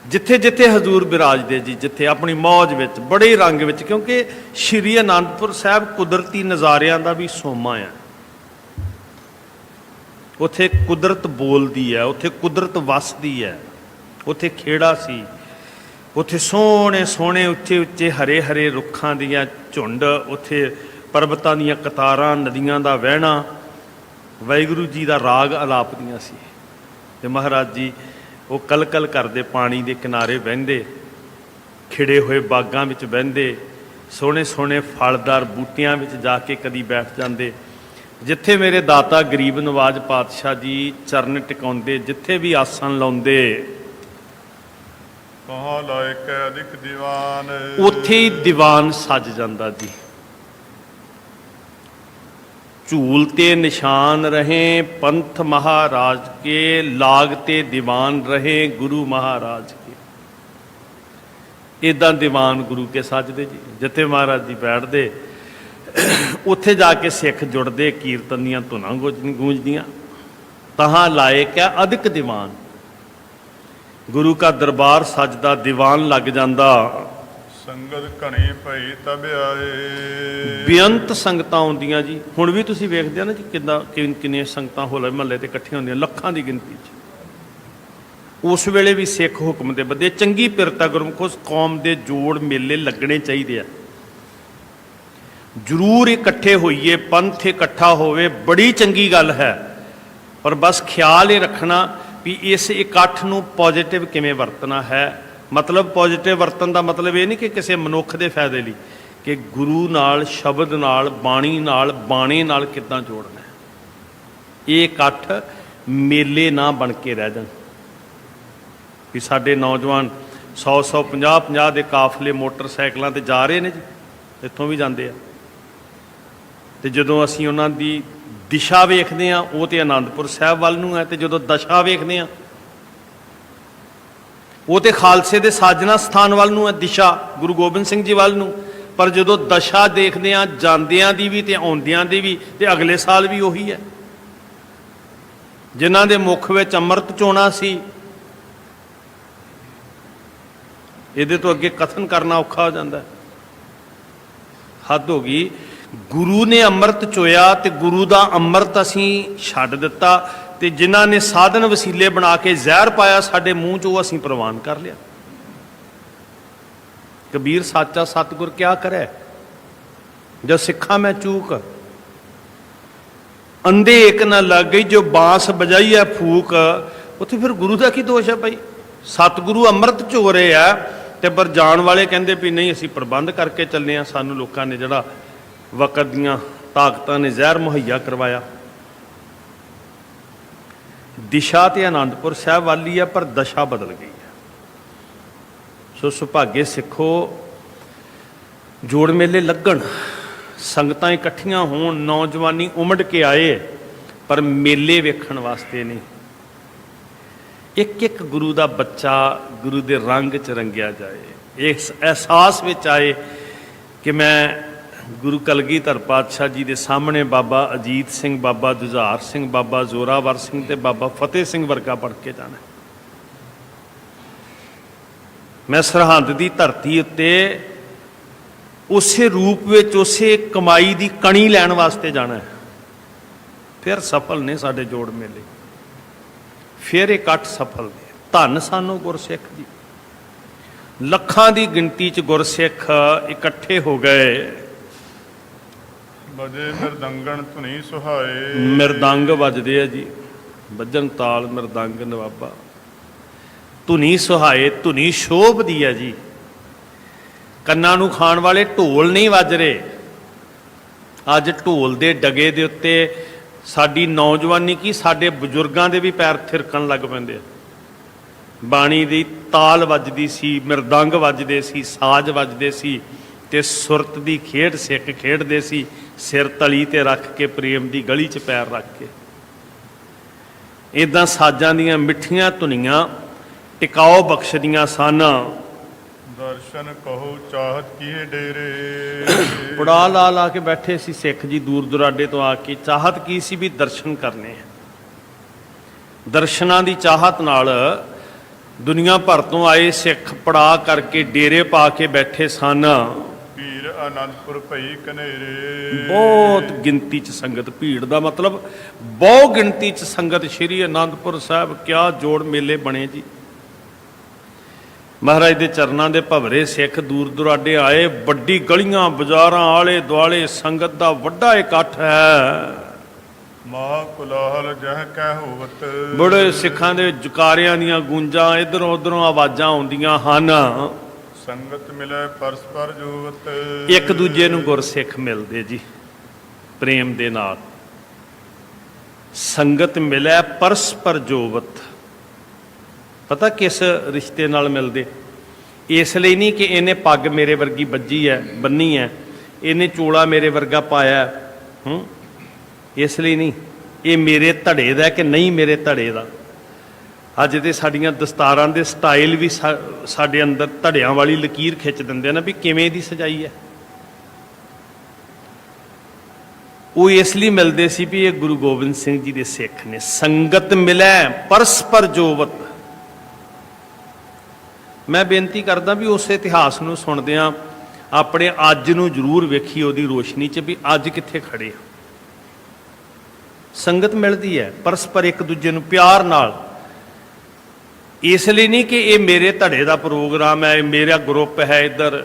ਜਿੱਥੇ ਜਿੱਥੇ ਹਜ਼ੂਰ ਬਿਰਾਜਦੇ ਜੀ, ਜਿੱਥੇ ਆਪਣੀ ਮੌਜ ਵਿੱਚ, ਬੜੇ ਰੰਗ ਵਿੱਚ, ਕਿਉਂਕਿ ਸ਼੍ਰੀ ਅਨੰਦਪੁਰ ਸਾਹਿਬ ਕੁਦਰਤੀ ਨਜ਼ਾਰਿਆਂ ਦਾ ਵੀ ਸੋਮਾ ਹੈ। ਉੱਥੇ ਕੁਦਰਤ ਬੋਲਦੀ ਹੈ, ਉੱਥੇ ਕੁਦਰਤ ਵਸਦੀ ਹੈ, ਉੱਥੇ ਖੇੜਾ ਸੀ। ਉੱਥੇ ਸੋਹਣੇ ਸੋਹਣੇ ਉੱਚੇ ਉੱਚੇ ਹਰੇ ਹਰੇ ਰੁੱਖਾਂ ਦੀਆਂ ਝੁੰਡ, ਉੱਥੇ ਪਰਬਤਾਂ ਦੀਆਂ ਕਤਾਰਾਂ, ਨਦੀਆਂ ਦਾ ਵਹਿਣਾ, ਵਾਹਿਗੁਰੂ ਜੀ ਦਾ ਰਾਗ ਅਲਾਪਦੀਆਂ ਸੀ। ਤੇ ਮਹਾਰਾਜ ਜੀ ਉਹ ਕਲ ਕਲ ਕਰਦੇ ਪਾਣੀ ਦੇ ਕਿਨਾਰੇ ਬਹਿੰਦੇ, ਖਿੜੇ ਹੋਏ ਬਾਗਾਂ ਵਿੱਚ ਬਹਿੰਦੇ, ਸੋਹਣੇ ਸੋਹਣੇ ਫਲਦਾਰ ਬੂਟਿਆਂ ਵਿੱਚ ਜਾ ਕੇ ਕਦੀ ਬੈਠ ਜਾਂਦੇ। ਜਿੱਥੇ ਮੇਰੇ ਦਾਤਾ ਗਰੀਬ ਨਵਾਜ ਪਾਤਸ਼ਾਹ ਜੀ ਚਰਨ ਟਿਕਾਉਂਦੇ, ਜਿੱਥੇ ਵੀ ਆਸਣ ਲਾਉਂਦੇ,
ਕਹਾਂ ਲਾਇਕ ਅਧਿਕ ਦੀਵਾਨ,
ਉੱਥੇ ਹੀ ਦੀਵਾਨ ਸੱਜ ਜਾਂਦਾ ਜੀ। ਝੂਲ ਤੇ ਨਿਸ਼ਾਨ ਰਹੇ ਪੰਥ ਮਹਾਰਾਜ ਕੇ, ਲਾਗ ਤੇ ਦੀਵਾਨ ਰਹੇ ਗੁਰੂ ਮਹਾਰਾਜ ਕੇ। ਇੱਦਾਂ ਦੀਵਾਨ ਗੁਰੂ ਕੇ ਸੱਜਦੇ ਜੀ। ਜਿੱਥੇ ਮਹਾਰਾਜ ਜੀ ਬੈਠਦੇ ਉੱਥੇ ਜਾ ਕੇ ਸਿੱਖ ਜੁੜਦੇ, ਕੀਰਤਨ ਦੀਆਂ ਧੁਨਾਂ ਗੂੰਜਦੀਆਂ। ਤਹਾਂ ਲਾਇਕ ਹੈ ਅਧਿਕ ਦੀਵਾਨ, ਗੁਰੂ ਕਾ ਦਰਬਾਰ ਸੱਜਦਾ, ਦੀਵਾਨ ਲੱਗ ਜਾਂਦਾ।
ਸੰਗਤ ਘਣੀ ਭਈ ਤਬ ਆਏ,
ਬੇਅੰਤ ਸੰਗਤਾਂ ਆਉਂਦੀਆਂ ਜੀ। ਹੁਣ ਵੀ ਤੁਸੀਂ ਵੇਖਦੇ ਹੋ ਨਾ ਜੀ ਕਿੱਦਾਂ ਕਿੰਨੀਆਂ ਸੰਗਤਾਂ ਹੋਲੇ ਮਹੱਲੇ ਤੇ ਇਕੱਠੀਆਂ ਹੁੰਦੀਆਂ, ਲੱਖਾਂ ਦੀ ਗਿਣਤੀ 'ਚ। ਉਸ ਵੇਲੇ ਵੀ ਸਿੱਖ ਹੁਕਮ ਦੇ ਬੱਦੇ ਚੰਗੀ ਪਿਰਤਾ ਗੁਰਮੁਖੋ ਕੌਮ ਦੇ ਜੋੜ ਮੇਲੇ ਲੱਗਣੇ ਚਾਹੀਦੇ ਆ। ਜ਼ਰੂਰ ਇਕੱਠੇ ਹੋਈਏ, ਪੰਥ ਇਕੱਠਾ ਹੋਵੇ, ਬੜੀ ਚੰਗੀ ਗੱਲ ਹੈ। ਪਰ ਬਸ ਖਿਆਲ ਇਹ ਰੱਖਣਾ ਵੀ ਇਸ ਇਕੱਠ ਨੂੰ ਪੋਜ਼ਿਟਿਵ ਕਿਵੇਂ ਵਰਤਣਾ ਹੈ। ਮਤਲਬ ਪੋਜ਼ਿਟਿਵ ਵਰਤਨ ਦਾ ਮਤਲਬ ਇਹ ਨਹੀਂ ਕਿ ਕਿਸੇ ਮਨੁੱਖ ਦੇ ਫਾਇਦੇ ਲਈ, ਕਿ ਗੁਰੂ ਨਾਲ, ਸ਼ਬਦ ਨਾਲ, ਬਾਣੀ ਨਾਲ, ਬਾਣੇ ਨਾਲ ਕਿੱਦਾਂ ਜੋੜਨਾ ਹੈ। ਇਹ ਇਕੱਠ ਮੇਲੇ ਨਾ ਬਣ ਕੇ ਰਹਿ ਜਾਣ ਵੀ ਸਾਡੇ ਨੌਜਵਾਨ 100 50 ਦੇ ਕਾਫਲੇ ਮੋਟਰਸਾਈਕਲਾਂ ਤੇ ਜਾ ਰਹੇ ਨੇ ਜੀ, ਇੱਥੋਂ ਵੀ ਜਾਂਦੇ ਆ। ਤੇ ਜਦੋਂ ਅਸੀਂ ਉਹਨਾਂ ਦੀ ਦਿਸ਼ਾ ਵੇਖਦੇ ਹਾਂ ਉਹ ਤੇ ਅਨੰਦਪੁਰ ਸਾਹਿਬ ਵੱਲ ਨੂੰ ਹੈ, ਤੇ ਜਦੋਂ ਦਸ਼ਾ ਵੇਖਦੇ ਹਾਂ ਉਹ ਤੇ ਖਾਲਸੇ ਦੇ ਸਾਜਨਾ ਸਥਾਨ ਵੱਲ ਨੂੰ ਹੈ, ਦਿਸ਼ਾ ਗੁਰੂ ਗੋਬਿੰਦ ਸਿੰਘ ਜੀ ਵੱਲ ਨੂੰ। ਪਰ ਜਦੋਂ ਦਸ਼ਾ ਦੇਖਦੇ ਹਾਂ ਜਾਂਦਿਆਂ ਦੀ ਵੀ ਤੇ ਆਉਂਦਿਆਂ ਦੀ ਵੀ, ਤੇ ਅਗਲੇ ਸਾਲ ਵੀ ਉਹੀ ਹੈ। ਜਿਨ੍ਹਾਂ ਦੇ ਮੁਖ ਵਿੱਚ ਅੰਮ੍ਰਿਤ ਚੋਣਾ ਸੀ, ਇਹਦੇ ਤੋਂ ਅੱਗੇ ਕਥਨ ਕਰਨਾ ਔਖਾ ਹੋ ਜਾਂਦਾ। ਹੱਦ ਹੋ ਗਈ। ਗੁਰੂ ਨੇ ਅੰਮ੍ਰਿਤ ਚੋਇਆ ਤੇ ਗੁਰੂ ਦਾ ਅੰਮ੍ਰਿਤ ਅਸੀਂ ਛੱਡ ਦਿੱਤਾ, ਤੇ ਜਿਨ੍ਹਾਂ ਨੇ ਸਾਧਨ ਵਸੀਲੇ ਬਣਾ ਕੇ ਜ਼ਹਿਰ ਪਾਇਆ ਸਾਡੇ ਮੂੰਹ 'ਚ, ਉਹ ਅਸੀਂ ਪ੍ਰਵਾਨ ਕਰ ਲਿਆ। ਕਬੀਰ ਸਾਚਾ ਸਤਿਗੁਰ ਕਿਆ ਕਰੇ, ਜੋ ਸਿੱਖਾਂ ਮੈਂ ਚੂਕ, ਅੰਧੇ ਇੱਕ ਨਾ ਲੱਗ ਗਈ, ਜੋ ਬਾਂਸ ਬਜਾਈ ਹੈ ਫੂਕ। ਉੱਥੇ ਫਿਰ ਗੁਰੂ ਦਾ ਕੀ ਦੋਸ਼ ਹੈ ਭਾਈ? ਸਤਿਗੁਰੂ ਅੰਮ੍ਰਿਤ ਚੋ ਰਹੇ ਆ, ਤੇ ਪਰ ਜਾਣ ਵਾਲੇ ਕਹਿੰਦੇ ਵੀ ਨਹੀਂ ਅਸੀਂ ਪ੍ਰਬੰਧ ਕਰਕੇ ਚੱਲੇ ਆ। ਸਾਨੂੰ ਲੋਕਾਂ ਨੇ ਜਿਹੜਾ ਵਕਤ ਦੀਆਂ ਤਾਕਤਾਂ ਨੇ ਜ਼ਹਿਰ ਮੁਹੱਈਆ ਕਰਵਾਇਆ। ਦਿਸ਼ਾ ਤੇ ਆਨੰਦਪੁਰ ਸਾਹਿਬ ਵਾਲੀ ਹੈ, ਪਰ ਦਸ਼ਾ ਬਦਲ ਗਈ ਹੈ। ਸੋ ਸੁਭਾਗੇ ਸਿੱਖੋ, ਜੋੜ ਮੇਲੇ ਲੱਗਣ, ਸੰਗਤਾਂ ਇਕੱਠੀਆਂ ਹੋਣ, ਨੌਜਵਾਨੀ ਉਮੜ ਕੇ ਆਏ, ਪਰ ਮੇਲੇ ਵੇਖਣ ਵਾਸਤੇ ਨਹੀਂ। ਇੱਕ ਇੱਕ ਗੁਰੂ ਦਾ ਬੱਚਾ ਗੁਰੂ ਦੇ ਰੰਗ 'ਚ ਰੰਗਿਆ ਜਾਏ, ਇਸ ਅਹਿਸਾਸ ਵਿੱਚ ਆਏ ਕਿ ਮੈਂ ਗੁਰੂ ਕਲਗੀਧਰ ਪਾਤਸ਼ਾਹ ਜੀ ਦੇ ਸਾਹਮਣੇ ਬਾਬਾ ਅਜੀਤ ਸਿੰਘ, ਬਾਬਾ ਜੁਝਾਰ ਸਿੰਘ, ਬਾਬਾ ਜ਼ੋਰਾਵਰ ਸਿੰਘ ਤੇ ਬਾਬਾ ਫਤਿਹ ਸਿੰਘ ਵਰਗਾ ਪੜ੍ਹ ਕੇ ਜਾਣਾ। ਮੈਂ ਸਰਹੰਦ ਦੀ ਧਰਤੀ ਉੱਤੇ ਉਸੇ ਰੂਪ ਵਿੱਚ, ਉਸੇ ਕਮਾਈ ਦੀ ਕਣੀ ਲੈਣ ਵਾਸਤੇ ਜਾਣਾ ਹੈ। ਫਿਰ ਸਫਲ ਨੇ ਸਾਡੇ ਜੋੜ ਮੇਲੇ, ਫਿਰ ਇਕੱਠ ਸਫਲ ਨੇ। ਧੰਨ ਸਾਨੂੰ ਗੁਰਸਿੱਖ ਜੀ, ਲੱਖਾਂ ਦੀ ਗਿਣਤੀ 'ਚ ਗੁਰਸਿੱਖ ਇਕੱਠੇ ਹੋ ਗਏ।
ਵਜੇ ਮਿਰਦੰਗਣ ਧੁਨੀ ਸੁਹਾਏ।
ਮਿਰਦੰਗ ਵੱਜਦੇ ਆ ਜੀ, ਵੱਜਣ ਤਾਲ ਮਿਰਦੰਗ ਨਵਾਬਾ। ਧੁਨੀ ਸੁਹਾਏ, ਧੁਨੀ ਸ਼ੋਭਦੀ ਹੈ ਜੀ। ਕੰਨਾਂ ਨੂੰ ਖਾਣ ਵਾਲੇ ਢੋਲ ਨਹੀਂ ਵੱਜ ਰਹੇ। ਅੱਜ ਢੋਲ ਦੇ ਡਗੇ ਦੇ ਉੱਤੇ ਸਾਡੀ ਨੌਜਵਾਨੀ ਕੀ, ਸਾਡੇ ਬਜ਼ੁਰਗਾਂ ਦੇ ਵੀ ਪੈਰ ਥਿਰਕਣ ਲੱਗ ਪੈਂਦੇ ਆ। ਬਾਣੀ ਦੀ ਤਾਲ ਵੱਜਦੀ ਸੀ, ਮਿਰਦੰਗ ਵੱਜਦੇ ਸੀ, ਸਾਜ਼ ਵੱਜਦੇ ਸੀ, ਤੇ ਸੁਰਤ ਦੀ ਖੇਡ ਸਿੱਖ ਖੇਡਦੇ ਸੀ, ਸਿਰ ਤਲੀ ਤੇ ਰੱਖ ਕੇ, ਪ੍ਰੇਮ ਦੀ ਗਲੀ 'ਚ ਪੈਰ ਰੱਖ ਕੇ। ਇੱਦਾਂ ਸਾਜ਼ਾਂ ਦੀਆਂ ਮਿੱਠੀਆਂ ਧੁਨੀਆਂ ਟਿਕਾਓ ਬਖਸ਼ਦੀਆਂ ਸਨ।
ਦਰਸ਼ਨ ਕਹੋ ਚਾਹਤ ਕੀਏ ਡੇਰੇ।
ਪੜਾ ਲਾ ਲਾ ਕੇ ਬੈਠੇ ਸੀ ਸਿੱਖ ਜੀ ਦੂਰ ਦੁਰਾਡੇ ਤੋਂ ਆ ਕੇ। ਚਾਹਤ ਕੀ ਸੀ? ਵੀ ਦਰਸ਼ਨ ਕਰਨੇ ਆ। ਦਰਸ਼ਨਾਂ ਦੀ ਚਾਹਤ ਨਾਲ ਦੁਨੀਆ ਭਰ ਤੋਂ ਆਏ ਸਿੱਖ ਪੜਾ ਕਰਕੇ ਡੇਰੇ ਪਾ ਕੇ ਬੈਠੇ ਸਨ।
ਭੀੜ ਆਨੰਦਪੁਰ ਭਈ ਕਨੇਰੇ।
ਬਹੁਤ ਗਿਣਤੀ 'ਚ ਸੰਗਤ, ਭੀੜ ਦਾ ਮਤਲਬ ਬਹੁ ਗਿਣਤੀ 'ਚ ਸੰਗਤ ਸ਼੍ਰੀ ਆਨੰਦਪੁਰ ਸਾਹਿਬ। ਕਿਆ ਜੋੜ ਮੇਲੇ ਬਣੇ ਜੀ। ਮਹਾਰਾਜ ਦੇ ਚਰਨਾਂ ਦੇ ਭਵਰੇ ਸਿੱਖ ਦੂਰ ਦੁਰਾਡੇ ਆਏ। ਵੱਡੀ ਗਲੀਆਂ ਬਾਜ਼ਾਰਾਂ ਆਲੇ ਦੁਆਲੇ ਸੰਗਤ ਦਾ ਵੱਡਾ ਇਕੱਠ ਹੈ।
ਮਹਾ ਕੁਲਾਹਲ ਜਹ ਕਹਿ ਹੋਵਤ।
ਬੜੇ ਸਿੱਖਾਂ ਦੇ ਜਕਾਰਿਆਂ ਦੀਆਂ ਗੂੰਜਾਂ, ਇੱਧਰੋਂ ਉੱਧਰੋਂ ਆਵਾਜ਼ਾਂ ਆਉਂਦੀਆਂ ਹਨ।
ਸੰਗਤ ਮਿਲੇ ਪਰਸਪਰ ਜੋਵਤ।
ਇੱਕ ਦੂਜੇ ਨੂੰ ਗੁਰਸਿੱਖ ਮਿਲਦੇ ਜੀ ਪ੍ਰੇਮ ਦੇ ਨਾਲ। ਸੰਗਤ ਮਿਲੇ ਪਰਸਪਰ ਜੋਵਤ। ਪਤਾ ਕਿਸ ਰਿਸ਼ਤੇ ਨਾਲ ਮਿਲਦੇ? ਇਸ ਲਈ ਨਹੀਂ ਕਿ ਇਹਨੇ ਪੱਗ ਮੇਰੇ ਵਰਗੀ ਬੱਜੀ ਹੈ, ਬੰਨੀ ਹੈ, ਇਹਨੇ ਚੋਲਾ ਮੇਰੇ ਵਰਗਾ ਪਾਇਆ, ਇਸ ਲਈ ਨਹੀਂ। ਇਹ ਮੇਰੇ ਧੜੇ ਦਾ ਕਿ ਨਹੀਂ ਮੇਰੇ ਧੜੇ ਦਾ। ਅੱਜ ਤੇ ਸਾਡੀਆਂ ਦਸਤਾਰਾਂ ਦੇ ਸਟਾਈਲ ਵੀ ਸਾਡੇ ਅੰਦਰ ਧੜਿਆਂ ਵਾਲੀ ਲਕੀਰ ਖਿੱਚ ਦਿੰਦੇ ਨਾ, ਵੀ ਕਿਵੇਂ ਦੀ ਸਜਾਈ ਹੈ। ਉਹ ਇਸ ਲਈ ਮਿਲਦੇ ਸੀ ਵੀ ਇਹ ਗੁਰੂ ਗੋਬਿੰਦ ਸਿੰਘ ਜੀ ਦੇ ਸਿੱਖ ਨੇ। ਸੰਗਤ ਮਿਲੈ ਪਰਸਪਰ ਜੋਵਤ। ਮੈਂ ਬੇਨਤੀ ਕਰਦਾ ਵੀ ਉਸ ਇਤਿਹਾਸ ਨੂੰ ਸੁਣਦਿਆਂ ਆਪਣੇ ਅੱਜ ਨੂੰ ਜ਼ਰੂਰ ਵੇਖੀ ਉਹਦੀ ਰੋਸ਼ਨੀ 'ਚ, ਵੀ ਅੱਜ ਕਿੱਥੇ ਖੜੇ ਆ। ਸੰਗਤ ਮਿਲਦੀ ਹੈ ਪਰਸਪਰ ਇੱਕ ਦੂਜੇ ਨੂੰ ਪਿਆਰ ਨਾਲ। ਇਸ ਲਈ ਨਹੀਂ ਕਿ ਇਹ ਮੇਰੇ ਧੜੇ ਦਾ ਪ੍ਰੋਗਰਾਮ ਹੈ, ਇਹ ਮੇਰਾ ਗਰੁੱਪ ਹੈ, ਇੱਧਰ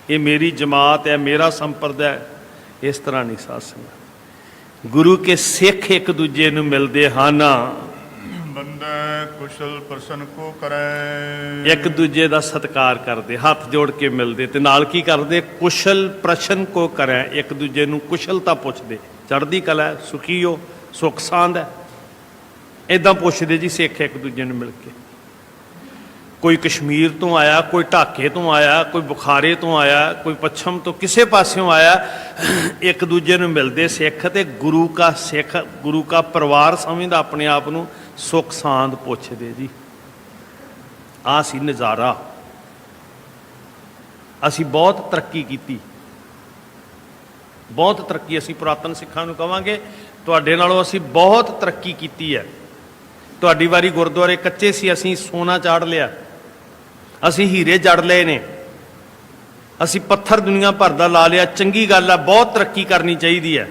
ਇਹ ਮੇਰੀ ਜਮਾਤ ਹੈ, ਮੇਰਾ ਸੰਪਰਦਾ ਹੈ। ਇਸ ਤਰ੍ਹਾਂ ਨਹੀਂ ਸਾਧ ਸੰਗਤ। ਗੁਰੂ ਕੇ ਸਿੱਖ ਇੱਕ ਦੂਜੇ ਨੂੰ ਮਿਲਦੇ ਹਨ।
ਬੰਦੇ ਕੁਸ਼ਲ ਪ੍ਰਸ਼ਨ ਕੋ ਕਰੈ।
ਇੱਕ ਦੂਜੇ ਦਾ ਸਤਿਕਾਰ ਕਰਦੇ, ਹੱਥ ਜੋੜ ਕੇ ਮਿਲਦੇ, ਤੇ ਨਾਲ ਕੀ ਕਰਦੇ? ਕੁਸ਼ਲ ਪ੍ਰਸ਼ਨ ਕੋ ਕਰੈ। ਇੱਕ ਦੂਜੇ ਨੂੰ ਕੁਸ਼ਲਤਾ ਪੁੱਛਦੇ, ਚੜ੍ਹਦੀ ਕਲਾ, ਸੁਖੀ ਹੋ, ਸੁੱਖ ਸਾਂਦ ਹੈ, ਇੱਦਾਂ ਪੁੱਛਦੇ ਜੀ ਸਿੱਖ ਇੱਕ ਦੂਜੇ ਨੂੰ ਮਿਲ ਕੇ। ਕੋਈ ਕਸ਼ਮੀਰ ਤੋਂ ਆਇਆ, ਕੋਈ ਢਾਕੇ ਤੋਂ ਆਇਆ, ਕੋਈ ਬੁਖਾਰੇ ਤੋਂ ਆਇਆ, ਕੋਈ ਪੱਛਮ ਤੋਂ, ਕਿਸੇ ਪਾਸਿਓਂ ਆਇਆ, ਇੱਕ ਦੂਜੇ ਨੂੰ ਮਿਲਦੇ ਸਿੱਖ। ਤੇ ਗੁਰੂ ਕਾ ਸਿੱਖ, ਗੁਰੂ ਕਾ ਪਰਿਵਾਰ ਸਮਝਦਾ ਆਪਣੇ ਆਪ ਨੂੰ, ਸੁੱਖ ਸਾਂਦ ਪੁੱਛਦੇ ਜੀ। ਆਹ ਸੀ ਨਜ਼ਾਰਾ। ਅਸੀਂ ਬਹੁਤ ਤਰੱਕੀ ਕੀਤੀ, ਬਹੁਤ ਤਰੱਕੀ। ਅਸੀਂ ਪੁਰਾਤਨ ਸਿੱਖਾਂ ਨੂੰ ਕਵਾਂਗੇ ਤੁਹਾਡੇ ਨਾਲੋਂ ਅਸੀਂ ਬਹੁਤ ਤਰੱਕੀ ਕੀਤੀ ਹੈ। ਤੁਹਾਡੀ ਵਾਰੀ ਗੁਰਦੁਆਰੇ ਕੱਚੇ ਸੀ, ਅਸੀਂ ਸੋਨਾ ਚਾੜ ਲਿਆ, ਅਸੀਂ ਹੀਰੇ ਜੜ ਲਏ ਨੇ, ਅਸੀਂ ਪੱਥਰ ਦੁਨੀਆ ਭਰ ਦਾ ਲਾ ਲਿਆ। ਚੰਗੀ ਗੱਲ ਹੈ, ਬਹੁਤ ਤਰੱਕੀ ਕਰਨੀ ਚਾਹੀਦੀ ਹੈ।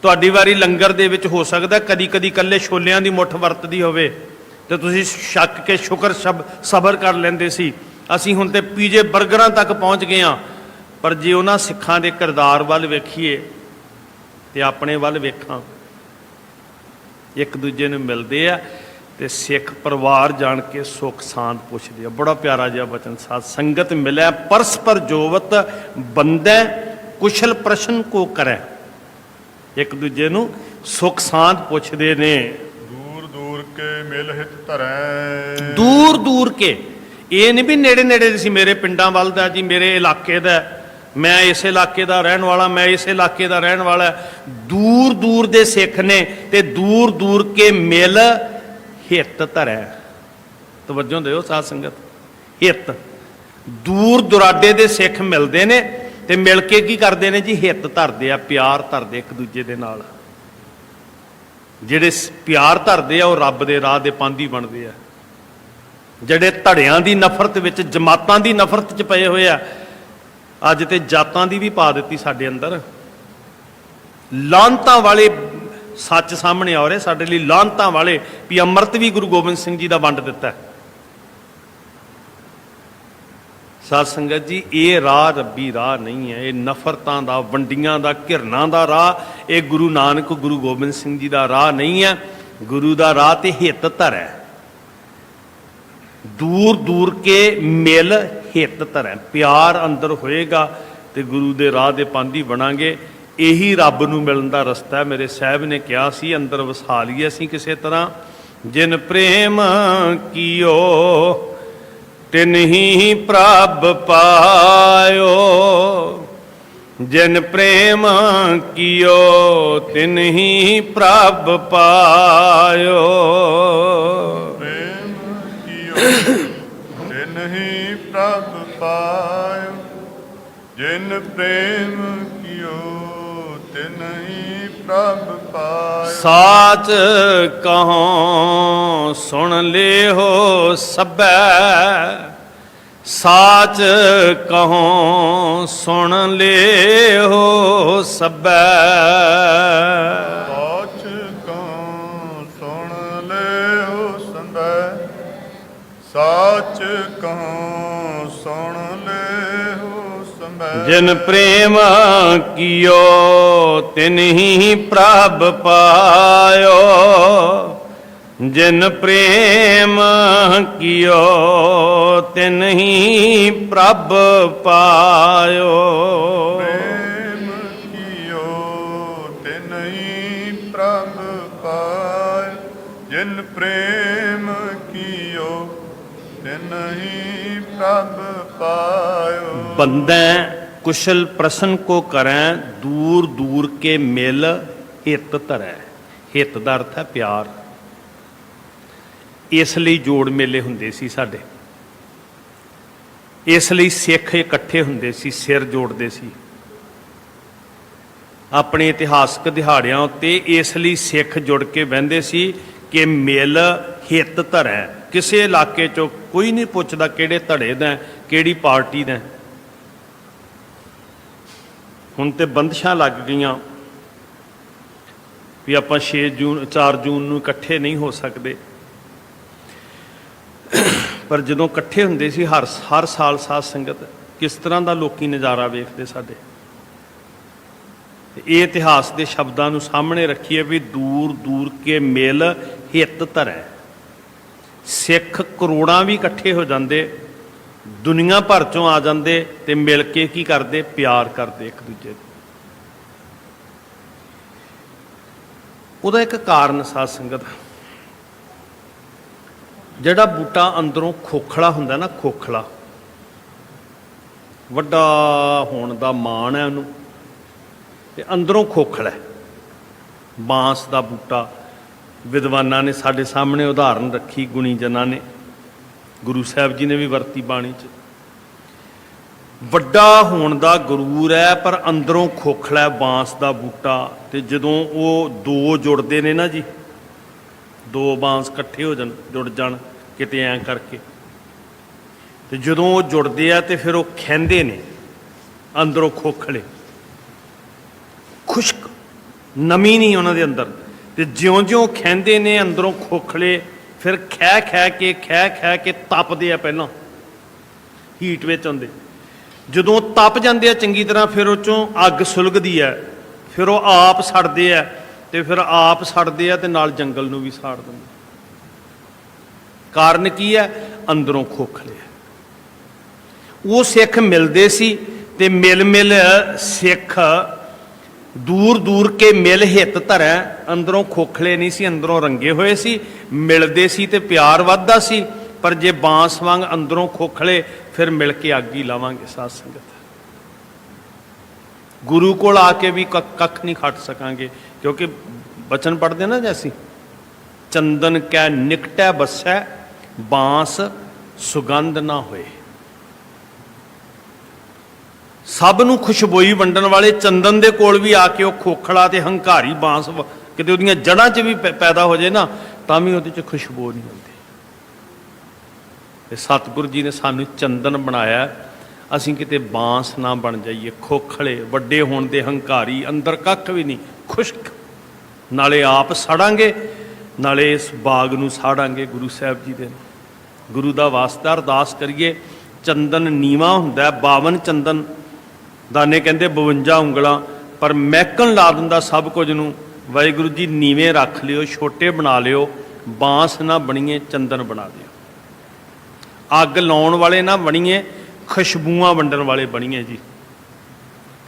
ਤੁਹਾਡੀ ਵਾਰੀ ਲੰਗਰ ਦੇ ਵਿੱਚ ਹੋ ਸਕਦਾ ਕਦੀ ਕਦੀ ਇਕੱਲੇ ਛੋਲਿਆਂ ਦੀ ਮੁੱਠ ਵਰਤਦੀ ਹੋਵੇ, ਤੇ ਤੁਸੀਂ ਛੱਕ ਕੇ ਸ਼ੁਕਰ ਸਬਰ ਕਰ ਲੈਂਦੇ ਸੀ। ਅਸੀਂ ਹੁਣ ਤੇ ਪੀਜੇ ਬਰਗਰਾਂ ਤੱਕ ਪਹੁੰਚ ਗਏ ਹਾਂ। ਪਰ ਜੇ ਉਹਨਾਂ ਸਿੱਖਾਂ ਦੇ ਕਿਰਦਾਰ ਵੱਲ ਵੇਖੀਏ ਤੇ ਆਪਣੇ ਵੱਲ ਵੇਖਾਂ, ਇੱਕ ਦੂਜੇ ਨੂੰ ਮਿਲਦੇ ਆ ਤੇ ਸਿੱਖ ਪਰਿਵਾਰ ਜਾਣ ਕੇ ਸੁੱਖ ਸਾਂਦ ਪੁੱਛਦੇ ਆ। ਬੜਾ ਪਿਆਰਾ ਜਿਹਾ ਬਚਨ ਸਾਧ। ਸੰਗਤ ਮਿਲੈ ਪਰਸਪਰ ਜੋਵਤ, ਬੰਦੈ ਕੁਸ਼ਲ ਪ੍ਰਸ਼ਨ ਕੋ ਕਰੈ। ਇੱਕ ਦੂਜੇ ਨੂੰ ਸੁੱਖ ਸਾਂਝ ਪੁੱਛਦੇ ਨੇ।
ਦੂਰ ਦੂਰ ਕੇ ਮਿਲ ਹਿਤ ਧਰੈ।
ਦੂਰ ਦੂਰ ਕੇ, ਇਹ ਨਹੀਂ ਵੀ ਨੇੜੇ ਨੇੜੇ ਸੀ, ਮੇਰੇ ਪਿੰਡਾਂ ਵੱਲ ਦਾ ਜੀ, ਮੇਰੇ ਇਲਾਕੇ ਦਾ, ਮੈਂ ਇਸ ਇਲਾਕੇ ਦਾ ਰਹਿਣ ਵਾਲਾ, ਮੈਂ ਇਸ ਇਲਾਕੇ ਦਾ ਰਹਿਣ ਵਾਲਾ। ਦੂਰ ਦੂਰ ਦੇ ਸਿੱਖ ਨੇ ਤੇ ਦੂਰ ਦੂਰ ਕੇ ਮਿਲ ਹਿੱਤ ਧਰੈ। ਤਵੱਜੋ ਦਿਓ ਸਾਧ ਸੰਗਤ, ਹਿੱਤ। ਦੂਰ ਦੁਰਾਡੇ ਦੇ ਸਿੱਖ ਮਿਲਦੇ ਨੇ ਤੇ ਮਿਲ ਕੇ ਕੀ ਕਰਦੇ ਨੇ ਜੀ? ਹਿੱਤ ਧਰਦੇ ਆ, ਪਿਆਰ ਧਰਦੇ ਇੱਕ ਦੂਜੇ ਦੇ ਨਾਲ। ਜਿਹੜੇ ਪਿਆਰ ਧਰਦੇ ਆ ਉਹ ਰੱਬ ਦੇ ਰਾਹ ਦੇ ਪਾਂਧੀ ਬਣਦੇ ਆ। ਜਿਹੜੇ ਧੜਿਆਂ ਦੀ ਨਫ਼ਰਤ ਵਿੱਚ, ਜਮਾਤਾਂ ਦੀ ਨਫ਼ਰਤ 'ਚ ਪਏ ਹੋਏ ਆ, ਅੱਜ ਤੇ ਜਾਤਾਂ ਦੀ ਵੀ ਪਾ ਦਿੱਤੀ ਸਾਡੇ ਅੰਦਰ। ਲਾਹਨਤਾਂ ਵਾਲੇ ਸੱਚ ਸਾਹਮਣੇ ਆ ਰਹੇ ਸਾਡੇ ਲਈ, ਲਾਹਨਤਾਂ ਵਾਲੇ ਵੀ ਅੰਮ੍ਰਿਤ ਵੀ ਗੁਰੂ ਗੋਬਿੰਦ ਸਿੰਘ ਜੀ ਦਾ ਵੰਡ ਦਿੱਤਾ। ਸਾਧ ਸੰਗਤ ਜੀ, ਇਹ ਰਾਹ ਰੱਬੀ ਰਾਹ ਨਹੀਂ ਹੈ, ਇਹ ਨਫ਼ਰਤਾਂ ਦਾ, ਵੰਡੀਆਂ ਦਾ, ਘਿਰਨਾਂ ਦਾ ਰਾਹ। ਇਹ ਗੁਰੂ ਨਾਨਕ, ਗੁਰੂ ਗੋਬਿੰਦ ਸਿੰਘ ਜੀ ਦਾ ਰਾਹ ਨਹੀਂ ਹੈ। ਗੁਰੂ ਦਾ ਰਾਹ ਤੇ ਹਿੱਤ ਧਰੈ। ਦੂਰ ਦੂਰ ਕੇ ਮਿਲ ਹਿੱਤ ਧਰੈ। ਪਿਆਰ ਅੰਦਰ ਹੋਏਗਾ ਤੇ ਗੁਰੂ ਦੇ ਰਾਹ ਦੇ ਪਾਂਧੀ ਬਣਾਂਗੇ। ਇਹੀ ਰੱਬ ਨੂੰ ਮਿਲਣ ਦਾ ਰਸਤਾ ਹੈ। ਮੇਰੇ ਸਾਹਿਬ ਨੇ ਕਿਹਾ ਸੀ, ਅੰਦਰ ਵਸਾ ਲਈਏ ਅਸੀਂ ਕਿਸੇ ਤਰ੍ਹਾਂ। ਜਿਨ ਪ੍ਰੇਮ ਕੀਓ ਤਿਨਹੀ ਪ੍ਰਭ ਪਾਇਓ। ਜਿਨ ਪ੍ਰੇਮ ਕੀਓ ਤਿਨਹੀ ਪ੍ਰਭ ਪਾਇਓ।
ਪ੍ਰੇਮ ਕੀਓ ਤਿਨਹੀ ਪ੍ਰਭ ਪਾਇਓ। ਜਿਨ ਪ੍ਰੇਮ ਕੀਓ ਤਿਨਹੀ ਪ੍ਰਭ ਪਾਇਓ।
ਸਾਚ ਕਹੋ ਸੁਣ ਲਿਓ ਸਭੈ। ਸਾਚ ਕਹੋ ਸੁਣ ਲਿਓ ਸਭੈ।
ਸਾਚ ਕਹੋ ਸੁਣ ਲਿਓ ਸਭੈ। ਸਾਚ ਕਹੋ ਸੁਣ ਲਿਓ ਸਭੈ।
ਜਿਨ ਪ੍ਰੇਮ ਕੀਓ ਤਿਨਹੀ ਪ੍ਰਭ ਪਾਇਓ। ਜਿਨ ਪ੍ਰੇਮ ਕੀਓ ਤਿਨਹੀ ਪ੍ਰਭ ਪਾਇਓ।
ਪ੍ਰੇਮ ਕੀਓ ਤਿਨਹੀ ਪ੍ਰਭ ਪਾਇਓ। ਜਿਨ ਪ੍ਰੇਮ ਕੀਓ ਤਿਨਹੀ ਪ੍ਰਭ ਪਾਇਓ।
ਬੰਦੈ ਕੁਸ਼ਲ ਪ੍ਰਸ਼ਨ ਕੋ ਕਰੈ। ਦੂਰ ਦੂਰ ਕੇ ਮਿਲ ਹਿੱਤ ਧਰੈ। ਹਿੱਤ ਦਾ ਅਰਥ ਹੈ ਪਿਆਰ। ਇਸ ਲਈ ਜੋੜ ਮੇਲੇ ਹੁੰਦੇ ਸੀ ਸਾਡੇ। ਇਸ ਲਈ ਸਿੱਖ ਇਕੱਠੇ ਹੁੰਦੇ ਸੀ, ਸਿਰ ਜੋੜਦੇ ਸੀ ਆਪਣੇ ਇਤਿਹਾਸਕ ਦਿਹਾੜਿਆਂ ਉੱਤੇ। ਇਸ ਲਈ ਸਿੱਖ ਜੁੜ ਕੇ ਬਹਿੰਦੇ ਸੀ ਕਿ ਮਿਲ ਹਿੱਤ ਧਰੈ। ਕਿਸੇ ਇਲਾਕੇ 'ਚੋਂ ਕੋਈ ਨਹੀਂ ਪੁੱਛਦਾ ਕਿਹੜੇ ਧੜੇ ਦਾ, ਕਿਹੜੀ ਪਾਰਟੀ ਦਾ। ਹੁਣ ਤੇ ਬੰਦਸ਼ਾਂ ਲੱਗ ਗਈਆਂ ਵੀ ਆਪਾਂ 4 ਜੂਨ ਨੂੰ ਇਕੱਠੇ ਨਹੀਂ ਹੋ ਸਕਦੇ। ਪਰ ਜਦੋਂ ਇਕੱਠੇ ਹੁੰਦੇ ਸੀ ਹਰ ਸਾਲ ਸਾਧ ਸੰਗਤ, ਕਿਸ ਤਰ੍ਹਾਂ ਦਾ ਲੋਕੀ ਨਜ਼ਾਰਾ ਵੇਖਦੇ ਸਾਡੇ। ਇਹ ਇਤਿਹਾਸ ਦੇ ਸ਼ਬਦਾਂ ਨੂੰ ਸਾਹਮਣੇ ਰੱਖੀਏ ਵੀ ਦੂਰ ਦੂਰ ਕੇ ਮਿਲ ਹਿੱਤ ਧਰੈ। ਸਿੱਖ ਕਰੋੜਾਂ ਵੀ ਇਕੱਠੇ ਹੋ ਜਾਂਦੇ, ਦੁਨੀਆ ਭਰ ਚੋਂ ਆ ਜਾਂਦੇ ਤੇ ਮਿਲ ਕੇ ਕੀ ਕਰਦੇ? ਪਿਆਰ ਕਰਦੇ ਇੱਕ ਦੂਜੇ ਨੂੰ। ਉਹਦਾ ਇੱਕ ਕਾਰਨ ਸਾਧ ਸੰਗਤ, ਜਿਹੜਾ ਬੂਟਾ ਅੰਦਰੋਂ ਖੋਖਲਾ ਹੁੰਦਾ ਨਾ, ਖੋਖਲਾ, ਵੱਡਾ ਹੋਣ ਦਾ ਮਾਣ ਹੈ ਉਹਨੂੰ, ਤੇ ਅੰਦਰੋਂ ਖੋਖਲਾ। ਬਾਂਸ ਦਾ ਬੂਟਾ ਵਿਦਵਾਨਾਂ ਨੇ ਸਾਡੇ ਸਾਹਮਣੇ ਉਦਾਹਰਨ ਰੱਖੀ, ਗੁਣੀ ਜਨਾਂ ਨੇ, ਗੁਰੂ ਸਾਹਿਬ ਜੀ ਨੇ ਵੀ ਵਰਤੀ ਬਾਣੀ 'ਚ। ਵੱਡਾ ਹੋਣ ਦਾ ਗਰੂਰ ਹੈ ਪਰ ਅੰਦਰੋਂ ਖੋਖਲਾ ਬਾਂਸ ਦਾ ਬੂਟਾ। ਤੇ ਜਦੋਂ ਉਹ ਦੋ ਜੁੜਦੇ ਨੇ ਨਾ ਜੀ, ਦੋ ਬਾਂਸ ਇਕੱਠੇ ਹੋ ਜਾਣ, ਜੁੜ ਜਾਣ ਕਿਤੇ ਐਂ ਕਰਕੇ, ਤੇ ਜਦੋਂ ਉਹ ਜੁੜਦੇ ਆ ਤੇ ਫਿਰ ਉਹ ਖਹਿੰਦੇ ਨੇ ਅੰਦਰੋਂ ਖੋਖਲੇ, ਖੁਸ਼ਕ, ਨਮੀ ਨਹੀਂ ਉਹਨਾਂ ਦੇ ਅੰਦਰ। ਤੇ ਜਿਉਂ-ਜਿਉਂ ਖਹਿੰਦੇ ਨੇ ਅੰਦਰੋਂ ਖੋਖਲੇ, ਫਿਰ ਖਹਿ ਖਹਿ ਕੇ ਤਪਦੇ ਆ। ਪਹਿਲਾਂ ਹੀਟ ਵਿੱਚ ਆਉਂਦੇ, ਜਦੋਂ ਤਪ ਜਾਂਦੇ ਆ ਚੰਗੀ ਤਰ੍ਹਾਂ, ਫਿਰ ਉਹ 'ਚੋਂ ਅੱਗ ਸੁਲਗਦੀ ਹੈ, ਫਿਰ ਉਹ ਆਪ ਸੜਦੇ ਆ, ਤੇ ਫਿਰ ਆਪ ਸੜਦੇ ਆ ਤੇ ਨਾਲ ਜੰਗਲ ਨੂੰ ਵੀ ਸਾੜ ਦਿੰਦੇ। ਕਾਰਨ ਕੀ ਹੈ? ਅੰਦਰੋਂ ਖੋਖਲੇ। ਉਹ ਸਿੱਖ ਮਿਲਦੇ ਸੀ ਤੇ ਮਿਲ ਸਿੱਖ ਦੂਰ ਦੂਰ ਕੇ ਮਿਲ ਹਿੱਤ ਧਰੈ, ਅੰਦਰੋਂ ਖੋਖਲੇ ਨਹੀਂ ਸੀ, ਅੰਦਰੋਂ ਰੰਗੇ ਹੋਏ ਸੀ, ਮਿਲਦੇ ਸੀ ਤੇ ਪਿਆਰ ਵੱਧਦਾ ਸੀ। ਪਰ ਜੇ ਬਾਂਸ ਵਾਂਗ ਅੰਦਰੋਂ ਖੋਖਲੇ, ਫਿਰ ਮਿਲ ਕੇ ਅੱਗ ਹੀ ਲਾਵਾਂਗੇ। ਸਾਧ ਸੰਗਤ, ਗੁਰੂ ਕੋਲ ਆ ਕੇ ਵੀ ਕੱਖ ਨਹੀਂ ਖੱਟ ਸਕਾਂਗੇ, ਕਿਉਂਕਿ ਬਚਨ ਪੜ੍ਹਦੇ ਨਾ ਜੈਸੀ, ਚੰਦਨ ਕੈ ਨਿਕਟੈ ਬਸੈ, ਬਾਂਸ ਸੁਗੰਧ ਨਾ ਹੋਏ। ਸਭ ਨੂੰ ਖੁਸ਼ਬੋਈ ਵੰਡਣ ਵਾਲੇ ਚੰਦਨ ਦੇ ਕੋਲ ਵੀ ਆ ਕੇ ਉਹ ਖੋਖਲਾ ਤੇ ਹੰਕਾਰੀ ਬਾਂਸ ਕਿਤੇ ਉਹਦੀਆਂ ਜੜ੍ਹਾਂ 'ਚ ਵੀ ਪੈਦਾ ਹੋ ਜਾਏ ਨਾ, ਤਾਂ ਵੀ ਉਹਦੇ 'ਚ ਖੁਸ਼ਬੂ ਨਹੀਂ ਹੁੰਦੀ। ਤੇ ਸਤਿਗੁਰੂ ਜੀ ਨੇ ਸਾਨੂੰ ਚੰਦਨ ਬਣਾਇਆ, ਅਸੀਂ ਕਿਤੇ ਬਾਂਸ ਨਾ ਬਣ ਜਾਈਏ, ਖੋਖਲੇ ਵੱਡੇ ਹੋਣ ਦੇ ਹੰਕਾਰੀ, ਅੰਦਰ ਕੱਖ ਵੀ ਨਹੀਂ, ਖੁਸ਼ਕ। ਨਾਲੇ ਆਪ ਸੜਾਂਗੇ, ਨਾਲੇ ਇਸ ਬਾਗ ਨੂੰ ਸਾੜਾਂਗੇ। ਗੁਰੂ ਸਾਹਿਬ ਜੀ ਦੇ ਗੁਰੂ ਦਾ ਵਾਸਤਾ ਅਰਦਾਸ ਕਰੀਏ। ਚੰਦਨ ਨੀਵਾਂ ਹੁੰਦਾ, 52 ਚੰਦਨ ਦਾਨੇ ਕਹਿੰਦੇ 52 ਉਂਗਲਾਂ, ਪਰ ਮਹਿਕਣ ਲਾ ਦਿੰਦਾ ਸਭ ਕੁਝ ਨੂੰ। ਵਾਹਿਗੁਰੂ ਜੀ ਨੀਵੇਂ ਰੱਖ ਲਿਓ, ਛੋਟੇ ਬਣਾ ਲਿਓ, ਬਾਂਸ ਨਾ ਬਣੀਏ, ਚੰਦਨ ਬਣਾ ਦਿਓ। ਅੱਗ ਲਾਉਣ ਵਾਲੇ ਨਾ ਬਣੀਏ, ਖੁਸ਼ਬੂਆਂ ਵੰਡਣ ਵਾਲੇ ਬਣੀਏ ਜੀ।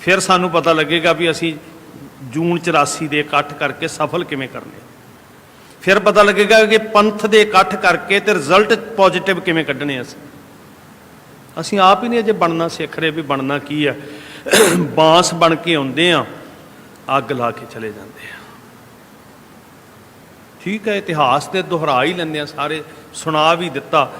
ਫਿਰ ਸਾਨੂੰ ਪਤਾ ਲੱਗੇਗਾ ਵੀ ਅਸੀਂ ਜੂਨ 84 ਦੇ ਇਕੱਠ ਕਰਕੇ ਸਫਲ ਕਿਵੇਂ ਕਰਨੇ। ਫਿਰ ਪਤਾ ਲੱਗੇਗਾ ਕਿ ਪੰਥ ਦੇ ਇਕੱਠ ਕਰਕੇ ਤੇ ਰਿਜ਼ਲਟ ਪੋਜ਼ਿਟਿਵ ਕਿਵੇਂ ਕੱਢਣੇ। ਅਸੀਂ ਆਪ ਹੀ ਨਹੀਂ ਅਜੇ ਬਣਨਾ ਸਿੱਖ ਰਹੇ ਵੀ ਬਣਨਾ ਕੀ ਹੈ। ਬਾਂਸ ਬਣ ਕੇ ਆਉਂਦੇ ਆ, ਅੱਗ ਲਾ ਕੇ ਚਲੇ ਜਾਂਦੇ ਆ। ਠੀਕ ਹੈ, ਇਤਿਹਾਸ ਤੇ ਦੁਹਰਾ ਹੀ ਲੈਂਦੇ ਆ, ਸਾਰੇ ਸੁਣਾ ਵੀ ਦਿੱਤਾ,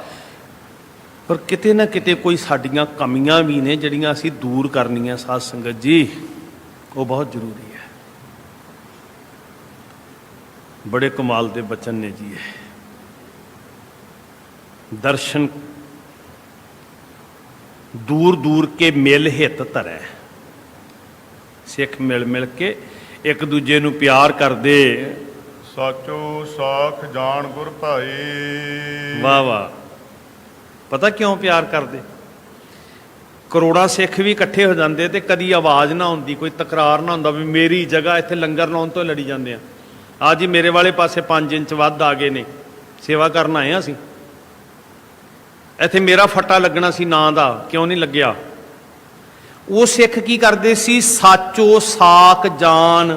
ਪਰ ਕਿਤੇ ਨਾ ਕਿਤੇ ਕੋਈ ਸਾਡੀਆਂ ਕਮੀਆਂ ਵੀ ਨੇ ਜਿਹੜੀਆਂ ਅਸੀਂ ਦੂਰ ਕਰਨੀਆਂ। ਸਾਧ ਸੰਗਤ ਜੀ, ਉਹ ਬਹੁਤ ਜ਼ਰੂਰੀ ਹੈ। ਬੜੇ ਕਮਾਲ ਦੇ ਬਚਨ ਨੇ ਜੀ ਇਹ। ਦਰਸ਼ਨ ਦੂਰ ਦੂਰ ਕੇ ਮਿਲ ਹਿੱਤ ਧਰੈ, ਸਿੱਖ ਮਿਲ ਮਿਲ ਕੇ ਇੱਕ ਦੂਜੇ ਨੂੰ ਪਿਆਰ ਕਰਦੇ।
ਸਾਚੋ ਸਾਖ ਜਾਣ ਗੁਰ ਭਾਈ।
ਵਾਹ ਵਾਹ। ਪਤਾ ਕਿਉਂ ਪਿਆਰ ਕਰਦੇ? ਕਰੋੜਾਂ ਸਿੱਖ ਵੀ ਇਕੱਠੇ ਹੋ ਜਾਂਦੇ ਤੇ ਕਦੀ ਆਵਾਜ਼ ਨਾ ਹੁੰਦੀ, ਕੋਈ ਤਕਰਾਰ ਨਾ ਹੁੰਦਾ ਵੀ ਮੇਰੀ ਜਗ੍ਹਾ ਇੱਥੇ ਲੰਗਰ ਲਾਉਣ ਤੋਂ ਲੜੀ ਜਾਂਦੇ ਆ। ਅੱਜ ਹੀ ਮੇਰੇ ਵਾਲੇ ਪਾਸੇ 5 ਇੰਚ ਵੱਧ ਆ ਗਏ ਨੇ, ਸੇਵਾ ਕਰਨ ਆਏ ਆ ਅਸੀਂ। ਇੱਥੇ ਮੇਰਾ ਫੱਟਾ ਲੱਗਣਾ ਸੀ ਨਾਂ ਦਾ, ਕਿਉਂ ਨਹੀਂ ਲੱਗਿਆ? ਉਹ ਸਿੱਖ ਕੀ ਕਰਦੇ ਸੀ? ਸਾਚੋ ਸਾਕ ਜਾਣ,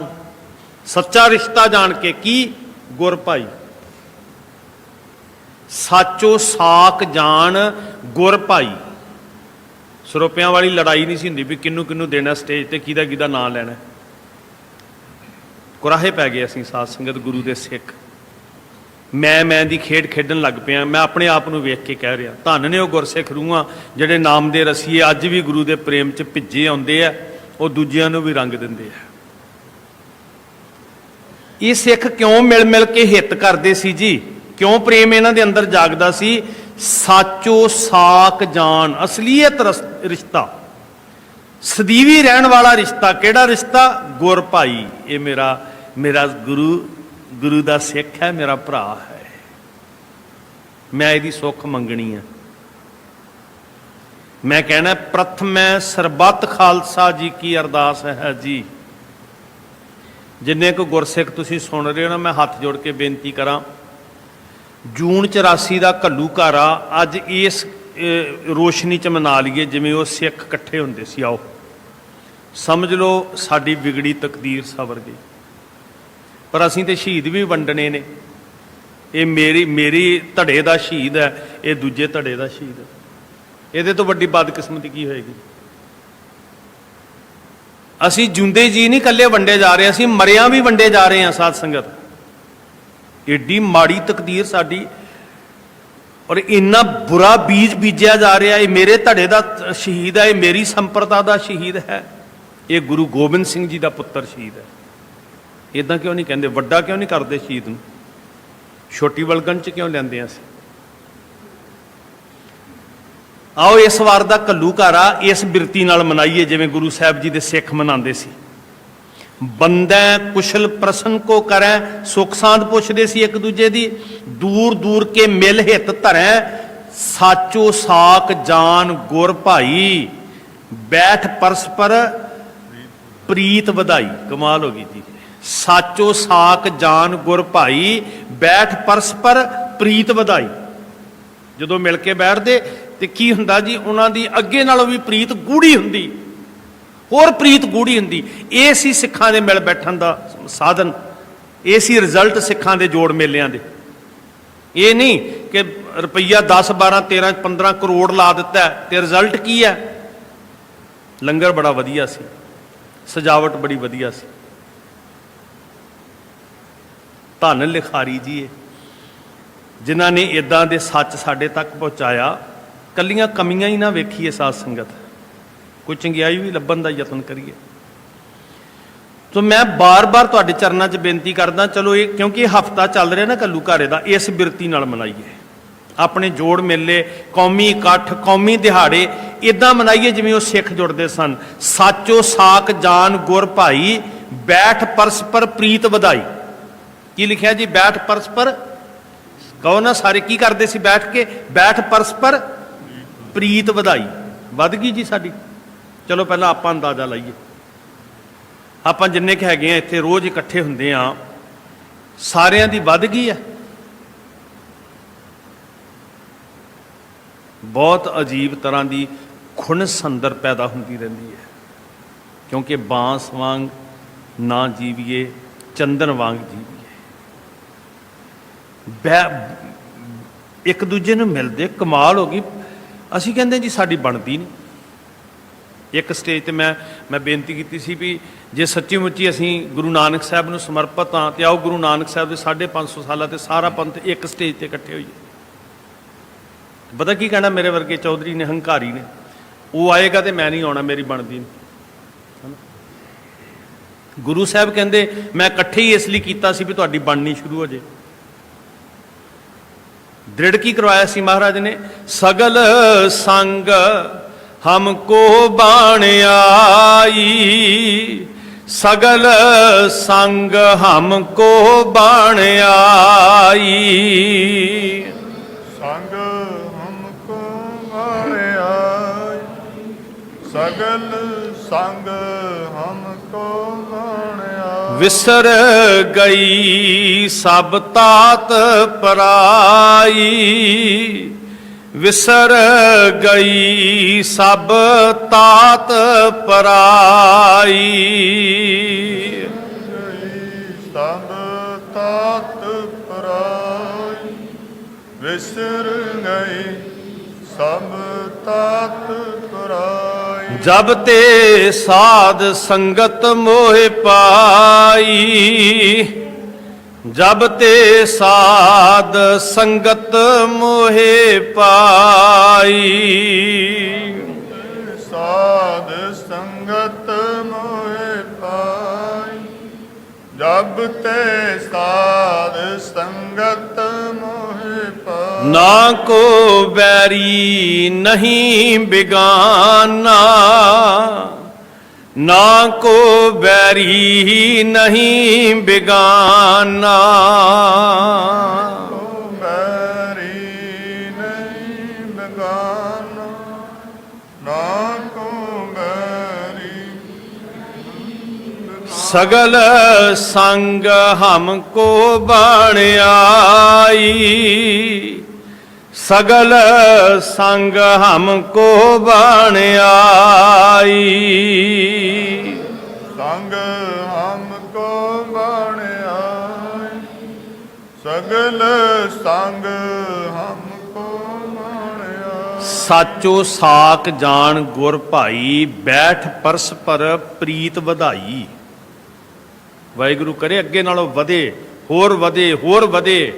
ਸੱਚਾ ਰਿਸ਼ਤਾ ਜਾਣ ਕੇ। ਕੀ? ਗੁਰ ਭਾਈ। ਸਾਚੋ ਸਾਕ ਜਾਣ ਗੁਰ ਭਾਈ। ਸਰੋਪਿਆਂ ਵਾਲੀ ਲੜਾਈ ਨਹੀਂ ਸੀ ਹੁੰਦੀ ਵੀ ਕਿਹਨੂੰ ਕਿਹਨੂੰ ਦੇਣਾ ਸਟੇਜ ਤੇ, ਕਿਹਦਾ ਕਿਹਦਾ ਨਾਂ ਲੈਣਾ। ਕੁਰਾਹੇ ਪੈ ਗਏ ਅਸੀਂ ਸਾਧ ਸੰਗਤ, ਗੁਰੂ ਦੇ ਸਿੱਖ। ਮੈਂ ਦੀ ਖੇਡ ਖੇਡਣ ਲੱਗ ਪਿਆ। ਮੈਂ ਆਪਣੇ ਆਪ ਨੂੰ ਵੇਖ ਕੇ ਕਹਿ ਰਿਹਾ, ਧੰਨ ਨੇ ਉਹ ਗੁਰਸਿੱਖ ਰੂਹਾਂ ਜਿਹੜੇ ਨਾਮ ਦੇ ਰਸੀਏ ਅੱਜ ਵੀ ਗੁਰੂ ਦੇ ਪ੍ਰੇਮ 'ਚ ਭਿੱਜੇ ਆਉਂਦੇ ਆ, ਉਹ ਦੂਜਿਆਂ ਨੂੰ ਵੀ ਰੰਗ ਦਿੰਦੇ ਆ। ਇਹ ਸਿੱਖ ਕਿਉਂ ਮਿਲ ਮਿਲ ਕੇ ਹਿੱਤ ਕਰਦੇ ਸੀ ਜੀ? ਕਿਉਂ ਪ੍ਰੇਮ ਇਹਨਾਂ ਦੇ ਅੰਦਰ ਜਾਗਦਾ ਸੀ? ਸਾਚੋ ਸਾਕ ਜਾਣ, ਅਸਲੀਅਤ ਰਿਸ਼ਤਾ, ਸਦੀਵੀ ਰਹਿਣ ਵਾਲਾ ਰਿਸ਼ਤਾ। ਕਿਹੜਾ ਰਿਸ਼ਤਾ? ਗੁਰ ਭਾਈ। ਇਹ ਮੇਰਾ ਗੁਰੂ ਦਾ ਸਿੱਖ ਹੈ, ਮੇਰਾ ਭਰਾ ਹੈ, ਮੈਂ ਇਹਦੀ ਸੁੱਖ ਮੰਗਣੀ ਹੈ। ਮੈਂ ਕਹਿਣਾ ਪ੍ਰਥਮੈ ਸਰਬੱਤ ਖਾਲਸਾ ਜੀ ਕੀ ਅਰਦਾਸ ਹੈ ਜੀ। ਜਿੰਨੇ ਕੁ ਗੁਰਸਿੱਖ ਤੁਸੀਂ ਸੁਣ ਰਹੇ ਹੋ ਨਾ, ਮੈਂ ਹੱਥ ਜੋੜ ਕੇ ਬੇਨਤੀ ਕਰਾਂ, ਜੂਨ 84 ਦਾ ਘੱਲੂਘਾਰਾ ਅੱਜ ਇਸ ਰੋਸ਼ਨੀ 'ਚ ਮਨਾ ਲਈਏ ਜਿਵੇਂ ਉਹ ਸਿੱਖ ਇਕੱਠੇ ਹੁੰਦੇ ਸੀ। ਆਓ ਸਮਝ ਲਓ ਸਾਡੀ ਵਿਗੜੀ ਤਕਦੀਰ ਸਵਰ ਗਈ। ਪਰ ਅਸੀਂ ਤੇ ਸ਼ਹੀਦ ਵੀ ਵੰਡਣੇ ਨੇ। ਇਹ ਮੇਰੀ ਧੜੇ ਦਾ ਸ਼ਹੀਦ ਹੈ, ਇਹ ਦੂਜੇ ਧੜੇ ਦਾ ਸ਼ਹੀਦ ਹੈ। ਇਹਦੇ ਤੋਂ ਵੱਡੀ ਬਦਕਿਸਮਤੀ ਕੀ ਹੋਏਗੀ? ਅਸੀਂ ਜਿਉਂਦੇ ਜੀ ਨਹੀਂ ਇਕੱਲੇ ਵੰਡੇ ਜਾ ਰਹੇ, ਅਸੀਂ ਮਰਿਆਂ ਵੀ ਵੰਡੇ ਜਾ ਰਹੇ ਹਾਂ। ਸਾਧ ਸੰਗਤ, ਏਡੀ ਮਾੜੀ ਤਕਦੀਰ ਸਾਡੀ, ਔਰ ਇੰਨਾ ਬੁਰਾ ਬੀਜ ਬੀਜਿਆ ਜਾ ਰਿਹਾ। ਇਹ ਮੇਰੇ ਧੜੇ ਦਾ ਸ਼ਹੀਦ ਹੈ, ਇਹ ਮੇਰੀ ਸੰਪਰਦਾ ਦਾ ਸ਼ਹੀਦ ਹੈ, ਇਹ ਗੁਰੂ ਗੋਬਿੰਦ ਸਿੰਘ ਜੀ ਦਾ ਪੁੱਤਰ ਸ਼ਹੀਦ ਹੈ। ਇੱਦਾਂ ਕਿਉਂ ਨਹੀਂ ਕਹਿੰਦੇ? ਵੱਡਾ ਕਿਉਂ ਨਹੀਂ ਕਰਦੇ ਸ਼ਹੀਦ ਨੂੰ? ਛੋਟੀ ਵਲਗਣ 'ਚ ਕਿਉਂ ਲੈਂਦੇ ਅਸੀਂ? ਆਓ ਇਸ ਵਾਰ ਦਾ ਘੱਲੂਘਾਰਾ ਇਸ ਬਿਰਤੀ ਨਾਲ ਮਨਾਈਏ ਜਿਵੇਂ ਗੁਰੂ ਸਾਹਿਬ ਜੀ ਦੇ ਸਿੱਖ ਮਨਾਉਂਦੇ ਸੀ। ਬੰਦੈ ਕੁਸ਼ਲ ਪ੍ਰਸ਼ਨ ਕੋ ਕਰੈ, ਸੁਖ ਸਾਂਦ ਪੁੱਛਦੇ ਸੀ ਇੱਕ ਦੂਜੇ ਦੀ। ਦੂਰ ਦੂਰ ਕੇ ਮਿਲ ਹਿੱਤ ਧਰੈ, ਸਾਚੋ ਸਾਕ ਜਾਨ ਗੁਰ ਭਾਈ। ਬੈਠ ਪਰਸਪਰ ਪ੍ਰੀਤ ਵਧਾਈ। ਕਮਾਲ ਹੋ ਗਈ ਜੀ। ਸਾਚੋ ਸਾਕ ਜਾਨ ਗੁਰ ਭਾਈ, ਬੈਠ ਪਰਸਪਰ ਪ੍ਰੀਤ ਵਧਾਈ। ਜਦੋਂ ਮਿਲ ਕੇ ਬੈਠਦੇ ਤੇ ਕੀ ਹੁੰਦਾ ਜੀ? ਉਹਨਾਂ ਦੀ ਅੱਗੇ ਨਾਲੋਂ ਵੀ ਪ੍ਰੀਤ ਗੂੜੀ ਹੁੰਦੀ। ਹੋਰ ਪ੍ਰੀਤ ਗੂੜੀ ਹੁੰਦੀ। ਇਹ ਸੀ ਸਿੱਖਾਂ ਦੇ ਮਿਲ ਬੈਠਣ ਦਾ ਸਾਧਨ, ਇਹ ਸੀ ਰਿਜ਼ਲਟ ਸਿੱਖਾਂ ਦੇ ਜੋੜ ਮੇਲਿਆਂ ਦੇ। ਇਹ ਨਹੀਂ ਕਿ ਰੁਪਈਆ 10 12 13 15 ਕਰੋੜ ਲਾ ਦਿੱਤਾ ਤੇ ਰਿਜ਼ਲਟ ਕੀ ਹੈ? ਲੰਗਰ ਬੜਾ ਵਧੀਆ ਸੀ, ਸਜਾਵਟ ਬੜੀ ਵਧੀਆ ਸੀ। ਧੰਨ ਲਿਖਾਰੀ ਜੀ ਇਹ ਜਿਨ੍ਹਾਂ ਨੇ ਇਦਾਂ ਦੇ ਸੱਚ ਸਾਡੇ ਤੱਕ ਪਹੁੰਚਾਇਆ। ਕੱਲੀਆਂ ਕਮੀਆਂ ਹੀ ਨਾ ਵੇਖੀਏ ਸਾਧ ਸੰਗਤ, ਕੋਈ ਚੰਗਿਆਈ ਵੀ ਲੱਭਣ ਦਾ ਯਤਨ ਕਰੀਏ। ਤੋ ਮੈਂ ਬਾਰ-ਬਾਰ ਤੁਹਾਡੇ ਚਰਨਾਂ 'ਚ ਬੇਨਤੀ ਕਰਦਾ, ਚਲੋ ਇਹ ਕਿਉਂਕਿ ਇਹ ਹਫਤਾ ਚੱਲ ਰਿਹਾ ਨਾ ਘੱਲੂ ਘਾਰੇ ਦਾ, ਇਸ ਬਿਰਤੀ ਨਾਲ ਮਨਾਈਏ। ਆਪਣੇ ਜੋੜ ਮੇਲੇ, ਕੌਮੀ ਇਕੱਠ, ਕੌਮੀ ਦਿਹਾੜੇ ਇਦਾਂ ਮਨਾਈਏ ਜਿਵੇਂ ਉਹ ਸਿੱਖ ਜੁੜਦੇ ਸਨ। ਸਾਚੋ ਸਾਕ ਜਾਨ ਗੁਰ ਭਾਈ, ਬੈਠ ਪਰਸਪਰ ਪ੍ਰੀਤ ਵਧਾਈ। ਕੀ ਲਿਖਿਆ ਜੀ? ਬੈਠ ਪਰਸਪਰ, ਕਹੋ ਨਾ ਸਾਰੇ ਕੀ ਕਰਦੇ ਸੀ ਬੈਠ ਕੇ? ਬੈਠ ਪਰਸਪਰ ਪ੍ਰੀਤ ਵਧਾਈ। ਵੱਧ ਗਈ ਜੀ ਸਾਡੀ? ਚਲੋ ਪਹਿਲਾਂ ਆਪਾਂ ਅੰਦਾਜ਼ਾ ਲਾਈਏ। ਆਪਾਂ ਜਿੰਨੇ ਕੁ ਹੈਗੇ ਆ ਇੱਥੇ ਰੋਜ਼ ਇਕੱਠੇ ਹੁੰਦੇ ਆ, ਸਾਰਿਆਂ ਦੀ ਵੱਧ ਗਈ ਆ? ਬਹੁਤ ਅਜੀਬ ਤਰ੍ਹਾਂ ਦੀ ਖੁਣਸ ਅੰਦਰ ਪੈਦਾ ਹੁੰਦੀ ਰਹਿੰਦੀ ਹੈ, ਕਿਉਂਕਿ ਬਾਂਸ ਵਾਂਗ ਨਾ ਜੀਵੀਏ, ਚੰਦਨ ਵਾਂਗ ਜੀਵੀਏ। ਇੱਕ ਦੂਜੇ ਨੂੰ ਮਿਲਦੇ ਕਮਾਲ ਹੋ ਗਈ। ਅਸੀਂ ਕਹਿੰਦੇ ਜੀ ਸਾਡੀ ਬਣਦੀ ਨਹੀਂ। ਇੱਕ ਸਟੇਜ ਤੇ ਮੈਂ ਬੇਨਤੀ ਕੀਤੀ ਸੀ ਵੀ ਜੇ ਸੱਚੀ ਮੁੱਚੀ ਅਸੀਂ ਗੁਰੂ ਨਾਨਕ ਸਾਹਿਬ ਨੂੰ ਸਮਰਪਿਤ ਹਾਂ ਤੇ ਆਓ ਗੁਰੂ ਨਾਨਕ ਸਾਹਿਬ ਦੇ 550 ਸਾਲਾਂ ਤੇ ਸਾਰਾ ਪੰਥ ਇੱਕ ਸਟੇਜ ਤੇ ਇਕੱਠੇ ਹੋਈਏ। ਪਤਾ ਕੀ ਕਹਿਣਾ ਮੇਰੇ ਵਰਗੇ ਚੌਧਰੀ ਨੇ, ਹੰਕਾਰੀ ਨੇ, ਉਹ ਆਏਗਾ ਤੇ ਮੈਂ ਨਹੀਂ ਆਉਣਾ, ਮੇਰੀ ਬਣਦੀ ਨਹੀਂ। ਗੁਰੂ ਸਾਹਿਬ ਕਹਿੰਦੇ ਮੈਂ ਇਕੱਠੇ ਹੀ ਇਸ ਲਈ ਕੀਤਾ ਸੀ ਵੀ ਤੁਹਾਡੀ ਬਣਨੀ ਸ਼ੁਰੂ ਹੋ ਜੇ। ਦ੍ਰਿੜ ਕੀ ਕਰਵਾਇਆ ਸੀ ਮਹਾਰਾਜ ਨੇ? ਸਗਲ ਸੰਗ ਹਮਕੋ ਬਾਣ ਆਈ, ਸਗਲ ਸੰਗ ਹਮਕੋ ਬਾਣ ਆਈ।
ਸੰਗ ਹਮਕੋ ਬਾਣ ਆਈ, ਸਗਲ ਸੰਗ ਹਮਕੋ ਬਾਣ ਆਈ।
ਵਿਸਰ ਗਈ ਸਭ ਤਾਤ ਪਰਾਈ, ਵਿਸਰ ਗਈ ਸਭ ਤਾਤ ਪਰਾਈ।
ਸਭ ਤਾਤ ਪਰਾਈ, ਵਿਸਰ ਗਈ ਸਭ ਤਾਤ ਪਰਾਈ।
ਜਬ ਤੇ ਸਾਧ ਸੰਗਤ ਮੋਹਿ ਪਾਈ, ਜਬ ਤੇ ਸਾਧ ਸੰਗਤ ਮੋਹਿ ਪਾਈ।
ਸਾਧ ਸੰਗਤ ਮੋਹਿ ਪਾਈ, ਜਬ ਤੇ ਸਾਧ ਸੰਗਤ ਮੋਹਿ ਪਾਈ।
ਨਾ ਕੋ ਬੈਰੀ ਨਹੀਂ ਬਿਗਾਨਾ, ਨਾ ਕੋ ਬੈਰੀ ਨਹੀਂ ਬਿਗਾਨਾ।
ਕੋ ਬੈਰੀ ਨਹੀਂ ਬਿਗਾਨਾ, ਨਾ ਕੋ ਬੈਰੀ।
ਸਗਲ ਸੰਗ ਹਮਕੋ ਬਾਣ ਆਈ, ਸਗਲ ਸੰਗ ਹਮਕੋ ਬਾਣ ਆਈ।
ਸੰਗ ਹਮਕੋ ਬਾਣ ਆਈ, ਸਗਲ ਸੰਗ ਹਮਕੋ ਬਾਣ ਆਈ।
ਸਾਚੋ ਸਾਕ ਜਾਣ ਗੁਰ ਭਾਈ, ਬੈਠ ਪਰਸਪਰ ਪ੍ਰੀਤ ਵਧਾਈ। ਵਾਹਿਗੁਰੂ ਕਰੇ ਅੱਗੇ ਨਾਲੋਂ ਵਧੇ, ਹੋਰ ਵਧੇ, ਹੋਰ ਵਧੇ,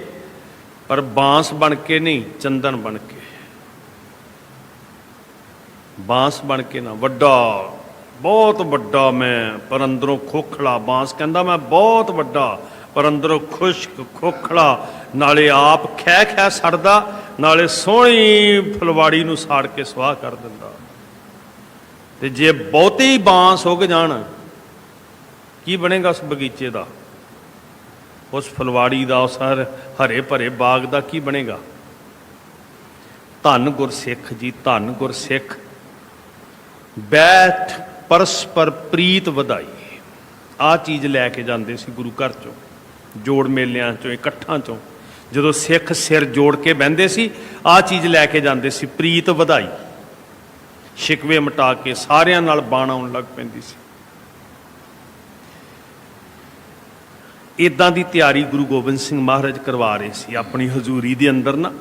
ਪਰ ਬਾਂਸ ਬਣ ਕੇ ਨਹੀਂ, ਚੰਦਨ ਬਣ ਕੇ। ਬਾਂਸ ਬਣ ਕੇ ਨਾ, ਵੱਡਾ ਬਹੁਤ ਵੱਡਾ ਮੈਂ ਪਰ ਅੰਦਰੋਂ ਖੋਖਲਾ। ਬਾਂਸ ਕਹਿੰਦਾ ਮੈਂ ਬਹੁਤ ਵੱਡਾ ਪਰ ਅੰਦਰੋਂ ਖੁਸ਼ਕ ਖੋਖਲਾ, ਨਾਲੇ ਆਪ ਖਹਿ ਖਹਿ ਸੜਦਾ, ਨਾਲੇ ਸੋਹਣੀ ਫੁਲਵਾੜੀ ਨੂੰ ਸਾੜ ਕੇ ਸਵਾਹ ਕਰ ਦਿੰਦਾ। ਤੇ ਜੇ ਬਹੁਤੇ ਹੀ ਬਾਂਸ ਉੱਗ ਜਾਣ, ਕੀ ਬਣੇਗਾ ਉਸ ਬਗੀਚੇ ਦਾ, ਉਸ ਫੁਲਵਾੜੀ ਦਾ, ਉਸ ਹਰੇ ਭਰੇ ਬਾਗ ਦਾ ਕੀ ਬਣੇਗਾ? ਧੰਨ ਗੁਰਸਿੱਖ ਜੀ, ਧੰਨ ਗੁਰਸਿੱਖ। ਬੈਠ ਪਰਸਪਰ ਪ੍ਰੀਤ ਵਧਾਈ, ਆਹ ਚੀਜ਼ ਲੈ ਕੇ ਜਾਂਦੇ ਸੀ ਗੁਰੂ ਘਰ ਚੋਂ, ਜੋੜ ਮੇਲਿਆਂ ਚੋਂ, ਇਕੱਠਾਂ ਚੋਂ। ਜਦੋਂ ਸਿੱਖ ਸਿਰ ਜੋੜ ਕੇ ਬਹਿੰਦੇ ਸੀ, ਆਹ ਚੀਜ਼ ਲੈ ਕੇ ਜਾਂਦੇ ਸੀ, ਪ੍ਰੀਤ ਵਧਾਈ। ਸ਼ਿਕਵੇ ਮਿਟਾ ਕੇ ਸਾਰਿਆਂ ਨਾਲ ਬਾਣ ਆਉਣ ਲੱਗ ਪੈਂਦੀ ਸੀ। ਇਦਾਂ ਦੀ ਤਿਆਰੀ ਗੁਰੂ ਗੋਬਿੰਦ ਸਿੰਘ ਮਹਾਰਾਜ ਕਰਵਾ ਰਹੇ ਸੀ ਆਪਣੀ ਹਜ਼ੂਰੀ ਦੇ ਅੰਦਰ ਨਾ।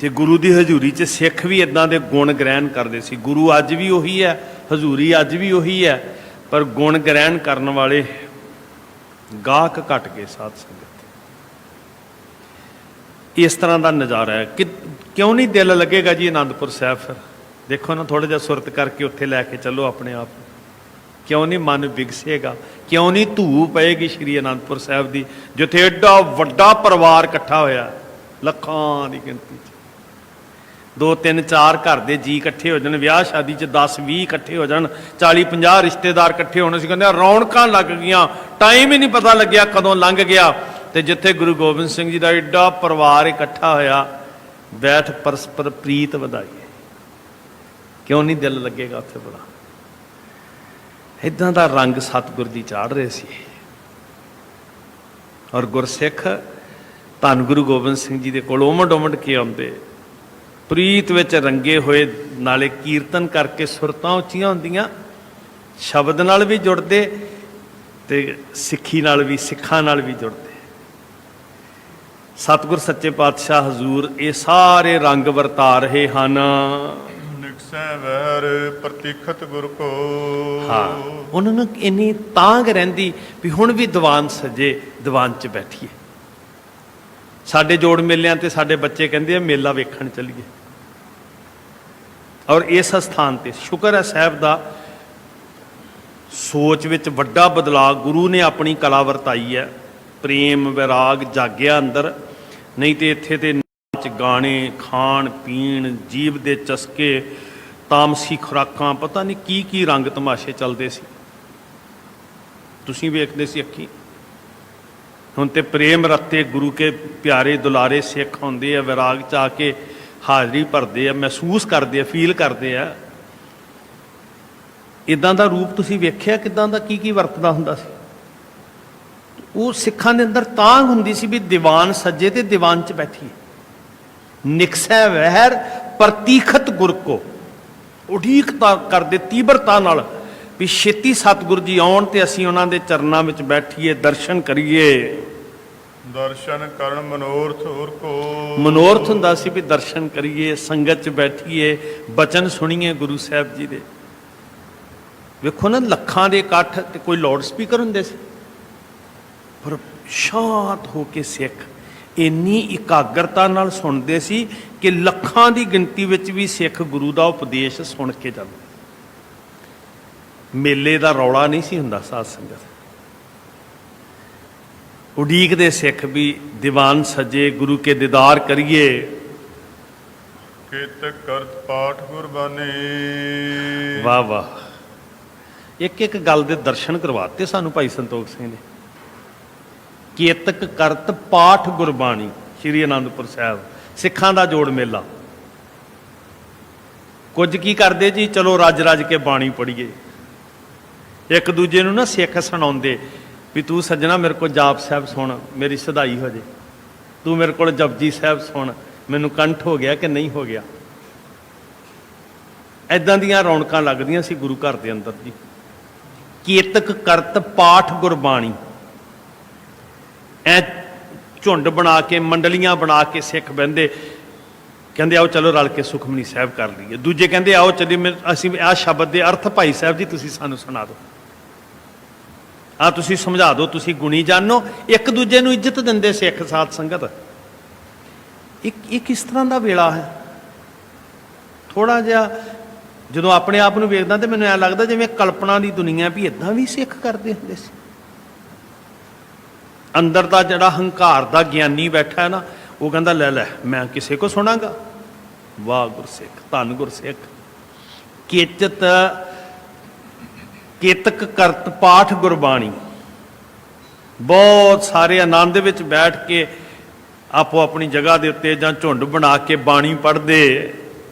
ਤੇ ਗੁਰੂ ਦੀ ਹਜ਼ੂਰੀ 'ਚ ਸਿੱਖ ਵੀ ਇਦਾਂ ਦੇ ਗੁਣ ਗ੍ਰਹਿਣ ਕਰਦੇ ਸੀ। ਗੁਰੂ ਅੱਜ ਵੀ ਉਹੀ ਹੈ, ਹਜ਼ੂਰੀ ਅੱਜ ਵੀ ਉਹੀ ਹੈ, ਪਰ ਗੁਣ ਗ੍ਰਹਿਣ ਕਰਨ ਵਾਲੇ ਗਾਹਕ ਘਟ ਗਏ ਸਾਧ ਸੰਗਤ। ਇਸ ਤਰ੍ਹਾਂ ਦਾ ਨਜ਼ਾਰਾ ਹੈ ਕਿ ਕਿਉਂ ਨਹੀਂ ਦਿਲ ਲੱਗੇਗਾ ਜੀ ਆਨੰਦਪੁਰ ਸਾਹਿਬ। ਫਿਰ ਦੇਖੋ ਨਾ, ਥੋੜ੍ਹਾ ਜਿਹਾ ਸੁਰਤ ਕਰਕੇ ਉੱਥੇ ਲੈ ਕੇ ਚੱਲੋ ਆਪਣੇ ਆਪ। ਕਿਉਂ ਨਹੀਂ ਮਨ ਵਿਗਸੇਗਾ? ਕਿਉਂ ਨਹੀਂ ਧੂ ਪਏਗੀ ਸ਼੍ਰੀ ਅਨੰਦਪੁਰ ਸਾਹਿਬ ਦੀ, ਜਿੱਥੇ ਐਡਾ ਵੱਡਾ ਪਰਿਵਾਰ ਇਕੱਠਾ ਹੋਇਆ, ਲੱਖਾਂ ਦੀ ਗਿਣਤੀ 'ਚ। 2 3 4 ਘਰ ਦੇ ਜੀ ਇਕੱਠੇ ਹੋ ਜਾਣ, ਵਿਆਹ ਸ਼ਾਦੀ 'ਚ 10 20 ਇਕੱਠੇ ਹੋ ਜਾਣ, 40 50 ਰਿਸ਼ਤੇਦਾਰ ਇਕੱਠੇ ਹੋਣੇ ਸੀ। ਕਹਿੰਦੇ ਰੌਣਕਾਂ ਲੱਗ ਗਈਆਂ, ਟਾਈਮ ਹੀ ਨਹੀਂ ਪਤਾ ਲੱਗਿਆ ਕਦੋਂ ਲੰਘ ਗਿਆ। ਤੇ ਜਿੱਥੇ ਗੁਰੂ ਗੋਬਿੰਦ ਸਿੰਘ ਜੀ ਦਾ ਐਡਾ ਪਰਿਵਾਰ ਇਕੱਠਾ ਹੋਇਆ, ਬੈਠ ਪਰਸਪਰ ਪ੍ਰੀਤ ਵਧਾਈਏ। ਕਿਉਂ ਨਹੀਂ ਦਿਲ ਲੱਗੇਗਾ ਉੱਥੇ? ਬੜਾ ਇੱਦਾਂ ਦਾ ਰੰਗ ਸਤਿਗੁਰ ਜੀ ਚਾੜ ਰਹੇ ਸੀ। ਔਰ ਗੁਰਸਿੱਖ ਧੰਨ ਗੁਰੂ ਗੋਬਿੰਦ ਸਿੰਘ ਜੀ ਦੇ ਕੋਲ ਉਮੜ ਉਮੜ ਕੇ ਆਉਂਦੇ, ਪ੍ਰੀਤ ਵਿੱਚ ਰੰਗੇ ਹੋਏ, ਨਾਲੇ ਕੀਰਤਨ ਕਰਕੇ ਸੁਰਤਾਂ ਉੱਚੀਆਂ ਹੁੰਦੀਆਂ, ਸ਼ਬਦ ਨਾਲ ਵੀ ਜੁੜਦੇ ਤੇ ਸਿੱਖੀ ਨਾਲ ਵੀ, ਸਿੱਖਾਂ ਨਾਲ ਵੀ ਜੁੜਦੇ। ਸਤਿਗੁਰ ਸੱਚੇ ਪਾਤਸ਼ਾਹ ਹਜ਼ੂਰ ਇਹ ਸਾਰੇ ਰੰਗ ਵਰਤਾ ਰਹੇ ਹਨ।
ਨਿਕਸੈ ਵਹਿਰ ਪ੍ਰਤੀਖਤ ਗੁਰ ਕੋ।
ਹਾਂ, ਉਹਨਾਂ ਨੂੰ ਇੰਨੀ ਤਾਂਘ ਰਹਿੰਦੀ ਵੀ ਹੁਣ ਵੀ ਦੀਵਾਨ ਸਜੇ, ਦੀਵਾਨ 'ਚ ਬੈਠੀਏ। ਸਾਡੇ ਜੋੜ ਮੇਲਿਆਂ ਤੇ ਸਾਡੇ ਬੱਚੇ ਕਹਿੰਦੇ ਆ ਮੇਲਾ ਵੇਖਣ ਚੱਲੀਏ। ਔਰ ਇਸ ਸਥਾਨ ਤੇ ਸ਼ੁਕਰ ਹੈ ਸਾਹਿਬ ਦਾ, ਸੋਚ ਵਿੱਚ ਵੱਡਾ ਬਦਲਾਅ ਗੁਰੂ ਨੇ ਆਪਣੀ ਕਲਾ ਵਰਤਾਈ ਹੈ। ਪ੍ਰੇਮ ਵਿਰਾਗ ਜਾਗਿਆ ਅੰਦਰ। ਨਹੀਂ ਤੇ ਇੱਥੇ ਤੇ ਨਾਚ ਗਾਣੇ, ਖਾਣ ਪੀਣ, ਜੀਵ ਦੇ ਚਸਕੇ, ਤਾਮਸੀ ਖੁਰਾਕਾਂ, ਪਤਾ ਨਹੀਂ ਕੀ ਕੀ ਰੰਗ ਤਮਾਸ਼ੇ ਚੱਲਦੇ ਸੀ। ਤੁਸੀਂ ਵੇਖਦੇ ਸੀ ਅੱਖੀ। ਹੁਣ ਤੇ ਪ੍ਰੇਮ ਰੱਤੇ ਗੁਰੂ ਕੇ ਪਿਆਰੇ ਦੁਲਾਰੇ ਸਿੱਖ ਆਉਂਦੇ ਆ, ਵਿਰਾਗ 'ਚ ਆ ਕੇ ਹਾਜ਼ਰੀ ਭਰਦੇ ਆ, ਮਹਿਸੂਸ ਕਰਦੇ ਆ, ਫੀਲ ਕਰਦੇ ਆ। ਇਦਾਂ ਦਾ ਰੂਪ ਤੁਸੀਂ ਵੇਖਿਆ ਕਿਦਾਂ ਦਾ, ਕੀ ਕੀ ਵਰਤਦਾ ਹੁੰਦਾ ਸੀ? ਉਹ ਸਿੱਖਾਂ ਦੇ ਅੰਦਰ ਤਾਂਘ ਹੁੰਦੀ ਸੀ ਵੀ ਦੀਵਾਨ ਸੱਜੇ ਤੇ ਦੀਵਾਨ 'ਚ ਬੈਠੀਏ। ਨਿਕਸੈ ਵਹਿਰ ਪ੍ਰਤੀਖਤ ਗੁਰ ਕੋ, ਉਡੀਕਤਾ ਕਰਦੇ ਤੀਬਰਤਾ ਨਾਲ ਵੀ ਛੇਤੀ ਸਤਿਗੁਰ ਜੀ ਆਉਣ ਤੇ ਅਸੀਂ ਉਹਨਾਂ ਦੇ ਚਰਨਾਂ ਵਿੱਚ ਬੈਠੀਏ, ਦਰਸ਼ਨ ਕਰੀਏ।
ਦਰਸ਼ਨ ਕਰਨ ਮਨੋਰਥ ਹੋਰ ਕੋ।
ਮਨੋਰਥ ਹੁੰਦਾ ਸੀ ਵੀ ਦਰਸ਼ਨ ਕਰੀਏ, ਸੰਗਤ 'ਚ ਬੈਠੀਏ, ਬਚਨ ਸੁਣੀਏ ਗੁਰੂ ਸਾਹਿਬ ਜੀ ਦੇ। ਵੇਖੋ ਨਾ, ਲੱਖਾਂ ਦੇ ਇਕੱਠ ਤੇ ਕੋਈ ਲਾਊਡ ਸਪੀਕਰ ਹੁੰਦੇ ਸੀ, ਪਰ ਸ਼ਾਂਤ ਹੋ ਕੇ ਸਿੱਖ ਇੰਨੀ ਇਕਾਗਰਤਾ ਨਾਲ ਸੁਣਦੇ ਸੀ ਕਿ ਲੱਖਾਂ ਦੀ ਗਿਣਤੀ ਵਿੱਚ ਵੀ ਸਿੱਖ ਗੁਰੂ ਦਾ ਉਪਦੇਸ਼ ਸੁਣ ਕੇ ਜਾਂਦੇ। ਮੇਲੇ ਦਾ ਰੌਲਾ ਨਹੀਂ ਸੀ ਹੁੰਦਾ ਸਾਧ ਸੰਗਤ। ਉਡੀਕਦੇ ਸਿੱਖ ਵੀ ਦੀਵਾਨ ਸਜੇ, ਗੁਰੂ ਕੇ ਦੀਦਾਰ ਕਰੀਏ।
ਕਿਤ ਕਰਤ ਪਾਠ ਗੁਰਬਾਣੀ।
ਵਾਹ ਵਾਹ, ਇੱਕ ਇੱਕ ਗੱਲ ਦੇ ਦਰਸ਼ਨ ਕਰਵਾਤੇ ਸਾਨੂੰ ਭਾਈ ਸੰਤੋਖ ਸਿੰਘ ਨੇ। ਕੇਤਕ ਕਰਤ ਪਾਠ ਗੁਰਬਾਣੀ, ਸ਼੍ਰੀ ਅਨੰਦਪੁਰ ਸਾਹਿਬ ਸਿੱਖਾਂ ਦਾ ਜੋੜ ਮੇਲਾ। ਕੁਝ ਕੀ ਕਰਦੇ ਜੀ, ਚਲੋ ਰੱਜ ਰੱਜ ਕੇ ਬਾਣੀ ਪੜ੍ਹੀਏ। ਇੱਕ ਦੂਜੇ ਨੂੰ ਨਾ ਸਿੱਖ ਸੁਣਾਉਂਦੇ ਵੀ ਤੂੰ ਸੱਜਣਾ ਮੇਰੇ ਕੋਲ ਜਾਪ ਸਾਹਿਬ ਸੁਣ, ਮੇਰੀ ਸਦਾਈ ਹੋ ਜੇ। ਤੂੰ ਮੇਰੇ ਕੋਲ ਜਪਜੀ ਸਾਹਿਬ ਸੁਣ, ਮੈਨੂੰ ਕੰਠ ਹੋ ਗਿਆ ਕਿ ਨਹੀਂ ਹੋ ਗਿਆ। ਐਦਾਂ ਦੀਆਂ ਰੌਣਕਾਂ ਲੱਗਦੀਆਂ ਸੀ ਗੁਰੂ ਘਰ ਦੇ ਅੰਦਰ ਜੀ। ਕੇਤਕ ਕਰਤ ਪਾਠ ਗੁਰਬਾਣੀ, ਐ ਝੁੰਡ ਬਣਾ ਕੇ, ਮੰਡਲੀਆਂ ਬਣਾ ਕੇ ਸਿੱਖ ਬਹਿੰਦੇ, ਕਹਿੰਦੇ ਆਓ ਚਲੋ ਰਲ ਕੇ ਸੁਖਮਨੀ ਸਾਹਿਬ ਕਰ ਲਈਏ। ਦੂਜੇ ਕਹਿੰਦੇ ਆਓ ਚੱਲੀਏ, ਅਸੀਂ ਆਹ ਸ਼ਬਦ ਦੇ ਅਰਥ ਭਾਈ ਸਾਹਿਬ ਜੀ ਤੁਸੀਂ ਸਾਨੂੰ ਸੁਣਾ ਦਿਓ, ਆਹ ਤੁਸੀਂ ਸਮਝਾ ਦਿਓ, ਤੁਸੀਂ ਗੁਣੀ ਜਾਣੋ। ਇੱਕ ਦੂਜੇ ਨੂੰ ਇੱਜ਼ਤ ਦਿੰਦੇ ਸਿੱਖ ਸਾਧ ਸੰਗਤ। ਇਹ ਕਿਸ ਤਰ੍ਹਾਂ ਦਾ ਵੇਲਾ ਹੈ? ਥੋੜਾ ਜਿਹਾ ਜਦੋਂ ਆਪਣੇ ਆਪ ਨੂੰ ਵੇਖਦਾ ਤੇ ਮੈਨੂੰ ਐਂ ਲੱਗਦਾ ਜਿਵੇਂ ਕਲਪਨਾ ਦੀ ਦੁਨੀਆ ਵੀ ਇਦਾਂ ਵੀ ਸਿੱਖ ਕਰਦੇ ਹੁੰਦੇ ਸੀ। ਅੰਦਰ ਦਾ ਜਿਹੜਾ ਹੰਕਾਰ ਦਾ ਗਿਆਨੀ ਬੈਠਾ ਹੈ ਨਾ, ਉਹ ਕਹਿੰਦਾ ਲੈ ਲੈ ਮੈਂ ਕਿਸੇ ਕੋ ਸੁਣਾਂਗਾ। ਵਾਹ ਗੁਰਸਿੱਖ, ਧੰਨ ਗੁਰਸਿੱਖ। ਕੇਚਤ ਕੇਤਕ ਕਰਤ ਪਾਠ ਗੁਰਬਾਣੀ, ਬਹੁਤ ਸਾਰੇ ਆਨੰਦ ਵਿੱਚ ਬੈਠ ਕੇ ਆਪੋ ਆਪਣੀ ਜਗ੍ਹਾ ਦੇ ਉੱਤੇ ਜਾਂ ਝੁੰਡ ਬਣਾ ਕੇ ਬਾਣੀ ਪੜ੍ਹਦੇ।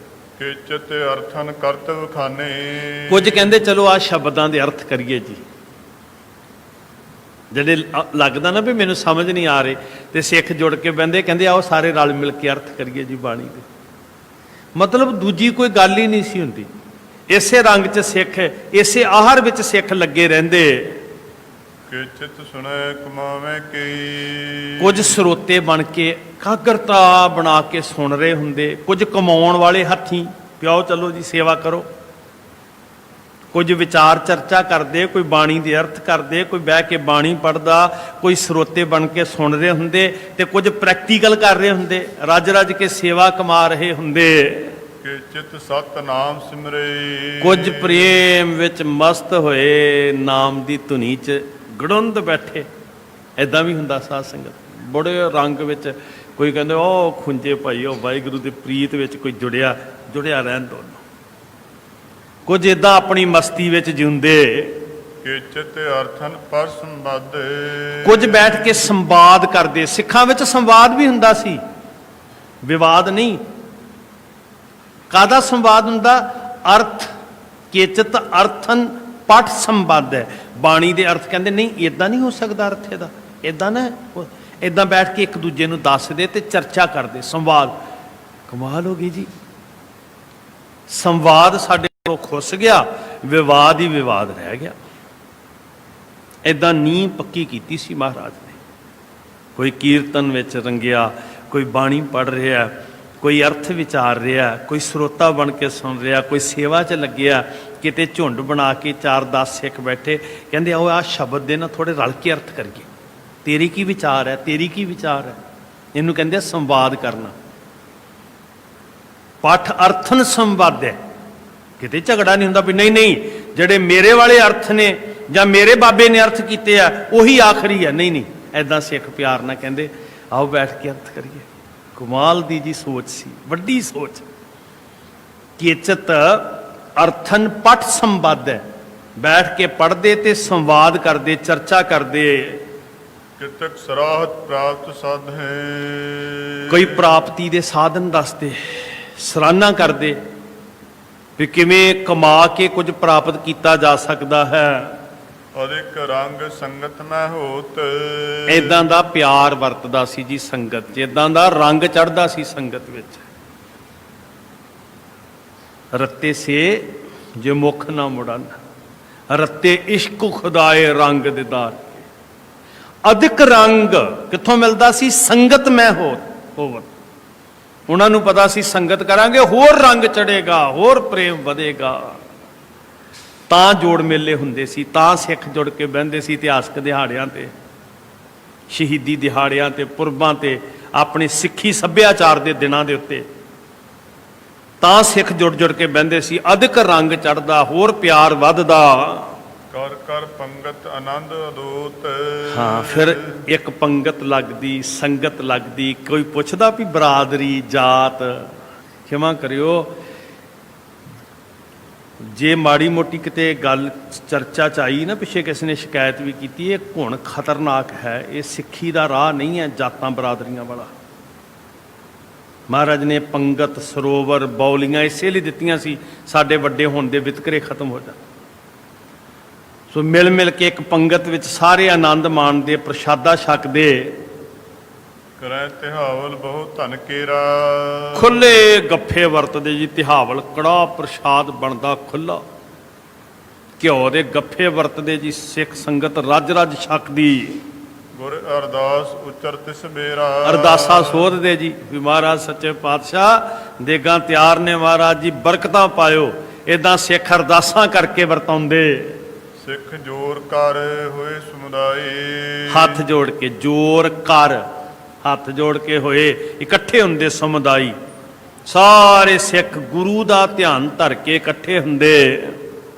ਕਿਚਤ ਅਰਥਨ ਕਰਤ ਵਖਾਨੇ।
ਕੁਝ ਕਹਿੰਦੇ ਚਲੋ ਆਹ ਸ਼ਬਦਾਂ ਦੇ ਅਰਥ ਕਰੀਏ ਜੀ, ਜਿਹੜੇ ਲੱਗਦਾ ਨਾ ਵੀ ਮੈਨੂੰ ਸਮਝ ਨਹੀਂ ਆ ਰਹੇ, ਤੇ ਸਿੱਖ ਜੁੜ ਕੇ ਬਹਿੰਦੇ, ਕਹਿੰਦੇ ਆਓ ਸਾਰੇ ਰਲ ਮਿਲ ਕੇ ਅਰਥ ਕਰੀਏ ਜੀ ਬਾਣੀ ਦੇ। ਮਤਲਬ ਦੂਜੀ ਕੋਈ ਗੱਲ ਹੀ ਨਹੀਂ ਸੀ ਹੁੰਦੀ। ਇਸੇ ਰੰਗ 'ਚ ਸਿੱਖ, ਇਸੇ ਆਹਰ ਵਿੱਚ ਸਿੱਖ ਲੱਗੇ ਰਹਿੰਦੇ।
ਕਿ ਚਿਤ ਸੁਣੈ ਕਮਾਵੇਂ ਕੀ।
ਕੁਝ ਸਰੋਤੇ ਬਣ ਕੇ ਕਾਗਰਤਾ ਬਣਾ ਕੇ ਸੁਣ ਰਹੇ ਹੁੰਦੇ, ਕੁਝ ਕਮਾਉਣ ਵਾਲੇ ਹੱਥੀਂ ਪਿਓ ਚਲੋ ਜੀ ਸੇਵਾ ਕਰੋ, ਕੁਝ ਵਿਚਾਰ ਚਰਚਾ ਕਰਦੇ, ਕੋਈ ਬਾਣੀ ਦੇ ਅਰਥ ਕਰਦੇ, ਕੋਈ ਬਹਿ ਕੇ ਬਾਣੀ ਪੜ੍ਹਦਾ, ਕੋਈ ਸਰੋਤੇ ਬਣ ਕੇ ਸੁਣ ਰਹੇ ਹੁੰਦੇ, ਤੇ ਕੁਝ ਪ੍ਰੈਕਟੀਕਲ ਕਰ ਰਹੇ ਹੁੰਦੇ, ਰੱਜ ਰੱਜ ਕੇ ਸੇਵਾ ਕਮਾ ਰਹੇ ਹੁੰਦੇ।
ਕਿ ਚਿਤ ਸਤ ਨਾਮ ਸਿਮਰੇ।
ਕੁਝ ਪ੍ਰੇਮ ਵਿੱਚ ਮਸਤ ਹੋਏ, ਨਾਮ ਦੀ ਧੁਨੀ 'ਚ ਗੜੁੰਦ ਬੈਠੇ। ਐਦਾਂ ਵੀ ਹੁੰਦਾ ਸਾਧ ਸੰਗਤ, ਬੜੇ ਰੰਗ ਵਿੱਚ। ਕੋਈ ਕਹਿੰਦੇ ਉਹ ਖੁੰਝੇ ਭਾਈ, ਉਹ ਵਾਹਿਗੁਰੂ ਦੇ ਪ੍ਰੀਤ ਵਿੱਚ ਕੋਈ ਜੁੜਿਆ ਰਹਿਣ ਦੋ। ਕੁਝ ਇਦਾਂ ਆਪਣੀ ਮਸਤੀ ਵਿੱਚ ਜਿਉਂਦੇ।
ਕਿ ਚਿਤ ਅਰਥਨ ਪਰ ਸੰਵਾਦੇ।
ਕੁਝ ਬੈਠ ਕੇ ਸੰਵਾਦ ਕਰਦੇ। ਸਿੱਖਾਂ ਵਿੱਚ ਸੰਵਾਦ ਵੀ ਹੁੰਦਾ ਸੀ, ਵਿਵਾਦ ਨਹੀਂ। ਕਾਹਦਾ ਸੰਵਾਦ ਹੁੰਦਾ? ਅਰਥ। ਕੇਚਿਤ ਅਰਥਨ ਪਠ ਸੰਵਾਦ ਹੈ। ਬਾਣੀ ਦੇ ਅਰਥ ਕਹਿੰਦੇ ਨਹੀਂ ਇਦਾਂ ਨਹੀਂ ਹੋ ਸਕਦਾ, ਅਰਥ ਇਹਦਾ ਇਦਾਂ ਨਾ। ਇਦਾਂ ਬੈਠ ਕੇ ਇੱਕ ਦੂਜੇ ਨੂੰ ਦੱਸਦੇ ਤੇ ਚਰਚਾ ਕਰਦੇ, ਸੰਵਾਦ। ਕਮਾਲ ਹੋ ਗਈ ਜੀ। ਸੰਵਾਦ ਸਾਡੇ ਕੋਲੋਂ ਖੁੱਸ ਗਿਆ, ਵਿਵਾਦ ਹੀ ਵਿਵਾਦ ਰਹਿ ਗਿਆ। ਇਦਾਂ ਨੀਂਹ ਪੱਕੀ ਕੀਤੀ ਸੀ ਮਹਾਰਾਜ ਨੇ। ਕੋਈ ਕੀਰਤਨ ਵਿੱਚ ਰੰਗਿਆ, ਕੋਈ ਬਾਣੀ ਪੜ੍ਹ ਰਿਹਾ, ਕੋਈ ਅਰਥ ਵਿਚਾਰ ਰਿਹਾ, ਕੋਈ ਸਰੋਤਾ ਬਣ ਕੇ ਸੁਣ ਰਿਹਾ, ਕੋਈ ਸੇਵਾ 'ਚ ਲੱਗਿਆ। ਕਿਤੇ ਝੁੰਡ ਬਣਾ ਕੇ 4-10 ਸਿੱਖ ਬੈਠੇ, ਕਹਿੰਦੇ ਆਓ ਆਹ ਸ਼ਬਦ ਦੇ ਨਾ ਥੋੜ੍ਹੇ ਰਲ ਕੇ ਅਰਥ ਕਰੀਏ, ਤੇਰੀ ਕੀ ਵਿਚਾਰ ਹੈ, ਤੇਰੀ ਕੀ ਵਿਚਾਰ ਹੈ। ਇਹਨੂੰ ਕਹਿੰਦੇ ਸੰਵਾਦ ਕਰਨਾ। ਪਠ ਅਰਥਨ ਸੰਵਾਦ ਹੈ। ਕਿਤੇ ਝਗੜਾ ਨਹੀਂ ਹੁੰਦਾ ਵੀ ਨਹੀਂ ਜਿਹੜੇ ਮੇਰੇ ਵਾਲੇ ਅਰਥ ਨੇ ਜਾਂ ਮੇਰੇ ਬਾਬੇ ਨੇ ਅਰਥ ਕੀਤੇ ਆ ਉਹੀ ਆਖਰੀ ਹੈ। ਨਹੀਂ, ਐਦਾਂ ਸਿੱਖ ਪਿਆਰ ਨਾਲ ਕਹਿੰਦੇ ਆਓ ਬੈਠ ਕੇ ਅਰਥ ਕਰੀਏ। ਕਮਾਲ ਦੀ ਜੀ ਸੋਚ ਸੀ, ਵੱਡੀ ਸੋਚ। ਕੇਚਿਤ ਅਰਥਨ ਪਠ ਸੰਵਾਦ ਹੈ। ਬੈਠ ਕੇ ਪੜ੍ਹਦੇ ਤੇ ਸੰਵਾਦ ਕਰਦੇ, ਚਰਚਾ ਕਰਦੇ।
ਕਿਤਕ ਸਰਾਹਤ ਪ੍ਰਾਪਤ ਸਾਧੇ।
ਕੋਈ ਪ੍ਰਾਪਤੀ ਦੇ ਸਾਧਨ ਦੱਸਦੇ, ਸਰਾਹਨਾ ਕਰਦੇ ਵੀ ਕਿਵੇਂ ਕਮਾ ਕੇ ਕੁਝ ਪ੍ਰਾਪਤ ਕੀਤਾ ਜਾ ਸਕਦਾ ਹੈ।
ਅਦਿਕ ਰੰਗ ਸੰਗਤ ਮੈਂ ਹੋਤ।
ਇਦਾਂ ਦਾ ਪਿਆਰ ਵਰਤਦਾ ਸੀ ਜੀ ਸੰਗਤ 'ਚ, ਇਦਾਂ ਦਾ ਰੰਗ ਚੜ੍ਹਦਾ ਸੀ ਸੰਗਤ ਵਿੱਚ। ਰੱਤੇ ਸੇ ਜੇ ਮੁਖ ਨਾ ਮੁੜਨ, ਰੱਤੇ ਇਸ਼ਕ ਖੁਦਾਏ ਰੰਗ ਦਿਦਾਰ। ਅਦਿਕ ਰੰਗ ਕਿੱਥੋਂ ਮਿਲਦਾ ਸੀ? ਸੰਗਤ ਮੈਂ ਹੋਵਤ। ਉਹਨਾਂ ਨੂੰ ਪਤਾ ਸੀ ਸੰਗਤ ਕਰਾਂਗੇ ਹੋਰ ਰੰਗ ਚੜ੍ਹੇਗਾ, ਹੋਰ ਪ੍ਰੇਮ ਵਧੇਗਾ। ਤਾਂ ਜੋੜ ਮੇਲੇ ਹੁੰਦੇ ਸੀ, ਤਾਂ ਸਿੱਖ ਜੁੜ ਕੇ ਬਹਿੰਦੇ ਸੀ। ਇਤਿਹਾਸਕ ਦਿਹਾੜਿਆਂ ਤੇ, ਸ਼ਹੀਦੀ ਦਿਹਾੜਿਆਂ ਤੇ, ਪੁਰਬਾਂ ਤੇ, ਆਪਣੇ ਸਿੱਖੀ ਸੱਭਿਆਚਾਰ ਦੇ ਦਿਨਾਂ ਦੇ ਉੱਤੇ ਤਾਂ ਸਿੱਖ ਜੁੜ ਕੇ ਬਹਿੰਦੇ ਸੀ। ਅਧਿਕ ਰੰਗ ਚੜ੍ਹਦਾ, ਹੋਰ ਪਿਆਰ ਵੱਧਦਾ।
ਕਰ ਕਰ ਪੰਗਤ ਆਨੰਦ ਅਦੂਤ।
ਹਾਂ, ਫਿਰ ਇੱਕ ਪੰਗਤ ਲੱਗਦੀ, ਸੰਗਤ ਲੱਗਦੀ। ਕੋਈ ਪੁੱਛਦਾ ਵੀ ਬਰਾਦਰੀ, ਜਾਤ। ਖਿਮਾ ਕਰਿਓ, ਜੇ ਮਾੜੀ ਮੋਟੀ ਕਿਤੇ ਗੱਲ ਚਰਚਾ 'ਚ ਆਈ ਨਾ, ਪਿੱਛੇ ਕਿਸੇ ਨੇ ਸ਼ਿਕਾਇਤ ਵੀ ਕੀਤੀ, ਇਹ ਘੁਣ ਖਤਰਨਾਕ ਹੈ, ਇਹ ਸਿੱਖੀ ਦਾ ਰਾਹ ਨਹੀਂ ਹੈ ਜਾਤਾਂ ਬਰਾਦਰੀਆਂ ਵਾਲਾ। ਮਹਾਰਾਜ ਨੇ ਪੰਗਤ, ਸਰੋਵਰ, ਬੌਲੀਆਂ ਇਸੇ ਲਈ ਦਿੱਤੀਆਂ ਸੀ ਸਾਡੇ ਵੱਡੇ ਹੋਣ ਦੇ ਵਿਤਕਰੇ ਖਤਮ ਹੋ ਜਾਣ। ਸੋ ਮਿਲ ਮਿਲ ਕੇ ਇੱਕ ਪੰਗਤ ਵਿੱਚ ਸਾਰੇ ਆਨੰਦ ਮਾਣਦੇ, ਪ੍ਰਸ਼ਾਦਾ ਛਕਦੇ।
ਕਰੈ ਤਿਹਾਵਲ ਬਹੁ ਧਨ ਕੇਰਾ।
ਖੁੱਲੇ ਗੱਫੇ ਵਰਤਦੇ ਜੀ। ਤਿਹਾਵਲ ਕੜਾਹ ਪ੍ਰਸ਼ਾਦ ਬਣਦਾ ਖੁੱਲਾ, ਘਿਓ ਦੇ ਗੱਫੇ ਵਰਤਦੇ ਜੀ। ਸਿੱਖ ਸੰਗਤ ਰੱਜ ਰੱਜ ਛਕਦੀ।
ਗੁਰ ਅਰਦਾਸ ਉਚਰ ਤਿਸ ਬੇਰਾ।
ਅਰਦਾਸਾਂ ਸੋਧਦੇ ਜੀ ਵੀ ਮਹਾਰਾਜ ਸੱਚੇ ਪਾਤਸ਼ਾਹ ਦੇਗਾਂ ਤਿਆਰ ਨੇ, ਮਹਾਰਾਜ ਜੀ ਬਰਕਤਾਂ ਪਾਇਓ। ਇਦਾਂ ਸਿੱਖ ਅਰਦਾਸਾਂ ਕਰਕੇ ਵਰਤਾਉਂਦੇ।
ਸਿੱਖ ਜੋਰ ਕਰ ਹੋਏ ਸਮੁਦਾਏ।
ਹੱਥ ਜੋੜ ਕੇ, ਜੋਰ ਕਰ, ਹੱਥ ਜੋੜ ਕੇ ਹੋਏ ਇਕੱਠੇ ਹੁੰਦੇ ਸਮੁਦਾਈ। ਸਾਰੇ ਸਿੱਖ ਗੁਰੂ ਦਾ ਧਿਆਨ ਧਰ ਕੇ ਇਕੱਠੇ ਹੁੰਦੇ।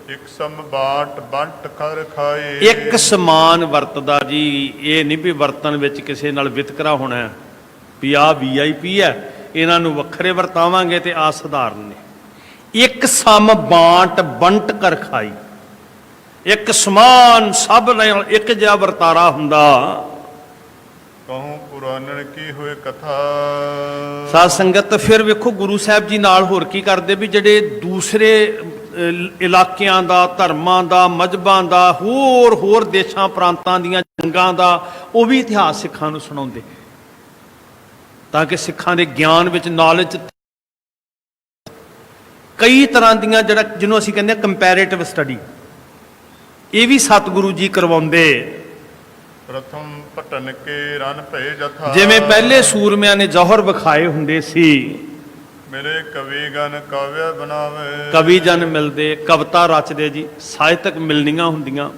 ਇੱਕ ਸਮ ਬਾਟ ਬੰਟ ਕਰ ਖਾਏ।
ਇੱਕ ਸਮਾਨ ਵਰਤਦਾ ਜੀ। ਇਹ ਨਹੀਂ ਵੀ ਵਰਤਨ ਵਿੱਚ ਕਿਸੇ ਨਾਲ ਵਿਤਕਰਾ ਹੋਣਾ ਵੀ ਆਹ VIP ਹੈ, ਇਹਨਾਂ ਨੂੰ ਵੱਖਰੇ ਵਰਤਾਵਾਂਗੇ ਤੇ ਆ ਸਧਾਰਨ ਨੇ। ਇੱਕ ਸਮ ਬਾਟ ਬੰਟ ਕਰ ਖਾਈ। ਇੱਕ ਸਮਾਨ ਸਭ ਨਾਲ ਇੱਕ ਜਿਹਾ ਵਰਤਾਰਾ ਹੁੰਦਾ।
ਕਹੂੰ ਪੁਰਾਣਨ ਕੀ ਹੋਏ ਕਥਾ।
ਸਾਧ ਸੰਗਤ ਫਿਰ ਵੇਖੋ ਗੁਰੂ ਸਾਹਿਬ ਜੀ ਨਾਲ ਹੋਰ ਕੀ ਕਰਦੇ ਵੀ ਜਿਹੜੇ ਦੂਸਰੇ ਇਲਾਕਿਆਂ ਦਾ, ਧਰਮਾਂ ਦਾ, ਮਜ਼ਹਬਾਂ ਦਾ, ਹੋਰ ਦੇਸ਼ਾਂ ਪ੍ਰਾਂਤਾਂ ਦੀਆਂ ਜੰਗਾਂ ਦਾ ਉਹ ਵੀ ਇਤਿਹਾਸ ਸਿੱਖਾਂ ਨੂੰ ਸੁਣਾਉਂਦੇ, ਤਾਂ ਕਿ ਸਿੱਖਾਂ ਦੇ ਗਿਆਨ ਵਿੱਚ, ਨੌਲੇਜ ਕਈ ਤਰ੍ਹਾਂ ਦੀਆਂ ਜਿਹੜਾ ਜਿਹਨੂੰ ਅਸੀਂ ਕਹਿੰਦੇ ਆ ਕੰਪੈਰੇਟਿਵ ਸਟੱਡੀ, ਇਹ ਵੀ ਸਤਿਗੁਰੂ ਜੀ ਕਰਵਾਉਂਦੇ।
ਪ੍ਰਥਮ ਭਟਨ ਕੇ ਰਨ ਭਏ ਜਥਾ,
ਜਿਵੇਂ ਪਹਿਲੇ ਸੂਰਮਿਆਂ ਨੇ ਜੌਹਰ ਵਿਖਾਏ ਹੁੰਦੇ ਸੀ,
ਮੇਰੇ ਕਵੀ ਗਨ ਕਾਵਿ ਬਣਾਵੇ।
ਕਵੀ ਜਨ ਮਿਲਦੇ, ਕਵਿਤਾ ਰਚਦੇ ਜੀ, ਸਾਹਿਤਕ ਮਿਲਣੀਆਂ ਹੁੰਦੀਆਂ,